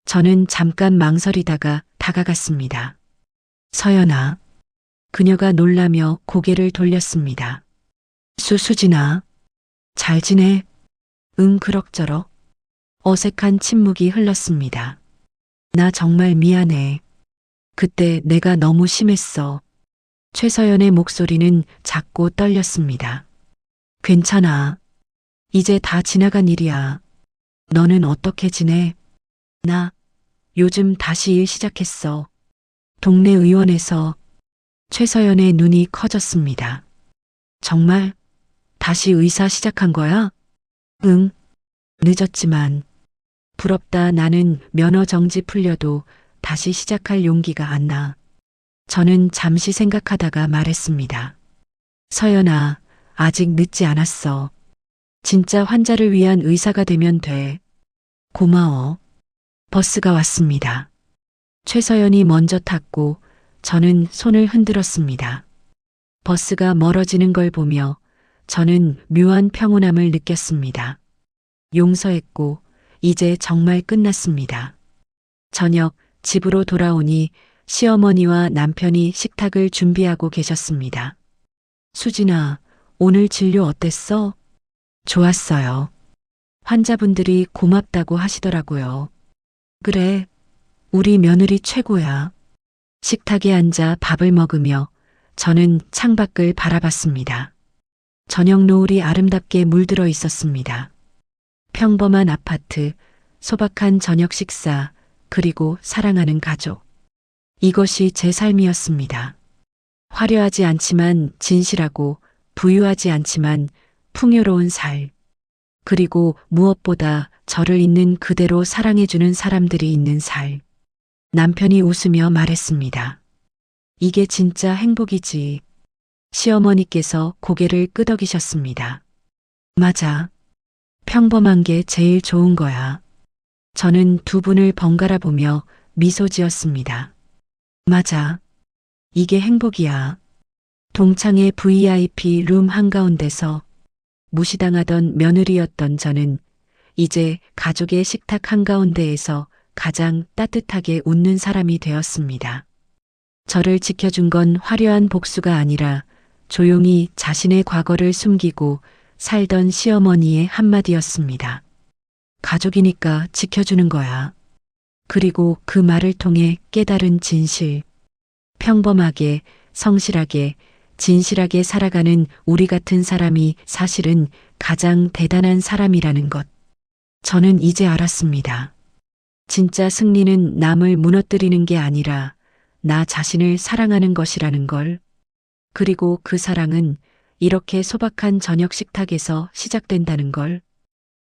저는 잠깐 망설이다가 다가갔습니다. 서연아. 그녀가 놀라며 고개를 돌렸습니다. 수진아. 잘 지내? 응, 그럭저럭. 어색한 침묵이 흘렀습니다. 나 정말 미안해. 그때 내가 너무 심했어. 최서연의 목소리는 작고 떨렸습니다. 괜찮아. 이제 다 지나간 일이야. 너는 어떻게 지내? 나 요즘 다시 일 시작했어. 동네 의원에서. 최서연의 눈이 커졌습니다. 정말? 다시 의사 시작한 거야? 응. 늦었지만. 부럽다. 나는 면허 정지 풀려도 다시 시작할 용기가 안 나. 저는 잠시 생각하다가 말했습니다. 서연아, 아직 늦지 않았어. 진짜 환자를 위한 의사가 되면 돼. 고마워. 버스가 왔습니다. 최서연이 먼저 탔고 저는 손을 흔들었습니다. 버스가 멀어지는 걸 보며 저는 묘한 평온함을 느꼈습니다. 용서했고 이제 정말 끝났습니다. 저녁 집으로 돌아오니 시어머니와 남편이 식탁을 준비하고 계셨습니다. 수진아, 오늘 진료 어땠어? 좋았어요. 환자분들이 고맙다고 하시더라고요. 그래, 우리 며느리 최고야. 식탁에 앉아 밥을 먹으며 저는 창밖을 바라봤습니다. 저녁 노을이 아름답게 물들어 있었습니다. 평범한 아파트, 소박한 저녁 식사, 그리고 사랑하는 가족. 이것이 제 삶이었습니다. 화려하지 않지만 진실하고 부유하지 않지만 풍요로운 삶. 그리고 무엇보다 저를 있는 그대로 사랑해주는 사람들이 있는 삶. 남편이 웃으며 말했습니다. 이게 진짜 행복이지. 시어머니께서 고개를 끄덕이셨습니다. 맞아. 평범한 게 제일 좋은 거야. 저는 두 분을 번갈아 보며 미소 지었습니다. 맞아. 이게 행복이야. 동창의 VIP 룸 한가운데서 무시당하던 며느리였던 저는 이제 가족의 식탁 한가운데에서 가장 따뜻하게 웃는 사람이 되었습니다. 저를 지켜준 건 화려한 복수가 아니라 조용히 자신의 과거를 숨기고 살던 시어머니의 한마디였습니다. 가족이니까 지켜주는 거야. 그리고 그 말을 통해 깨달은 진실. 평범하게, 성실하게, 진실하게 살아가는 우리 같은 사람이 사실은 가장 대단한 사람이라는 것. 저는 이제 알았습니다. 진짜 승리는 남을 무너뜨리는 게 아니라 나 자신을 사랑하는 것이라는 걸. 그리고 그 사랑은 이렇게 소박한 저녁 식탁에서 시작된다는 걸.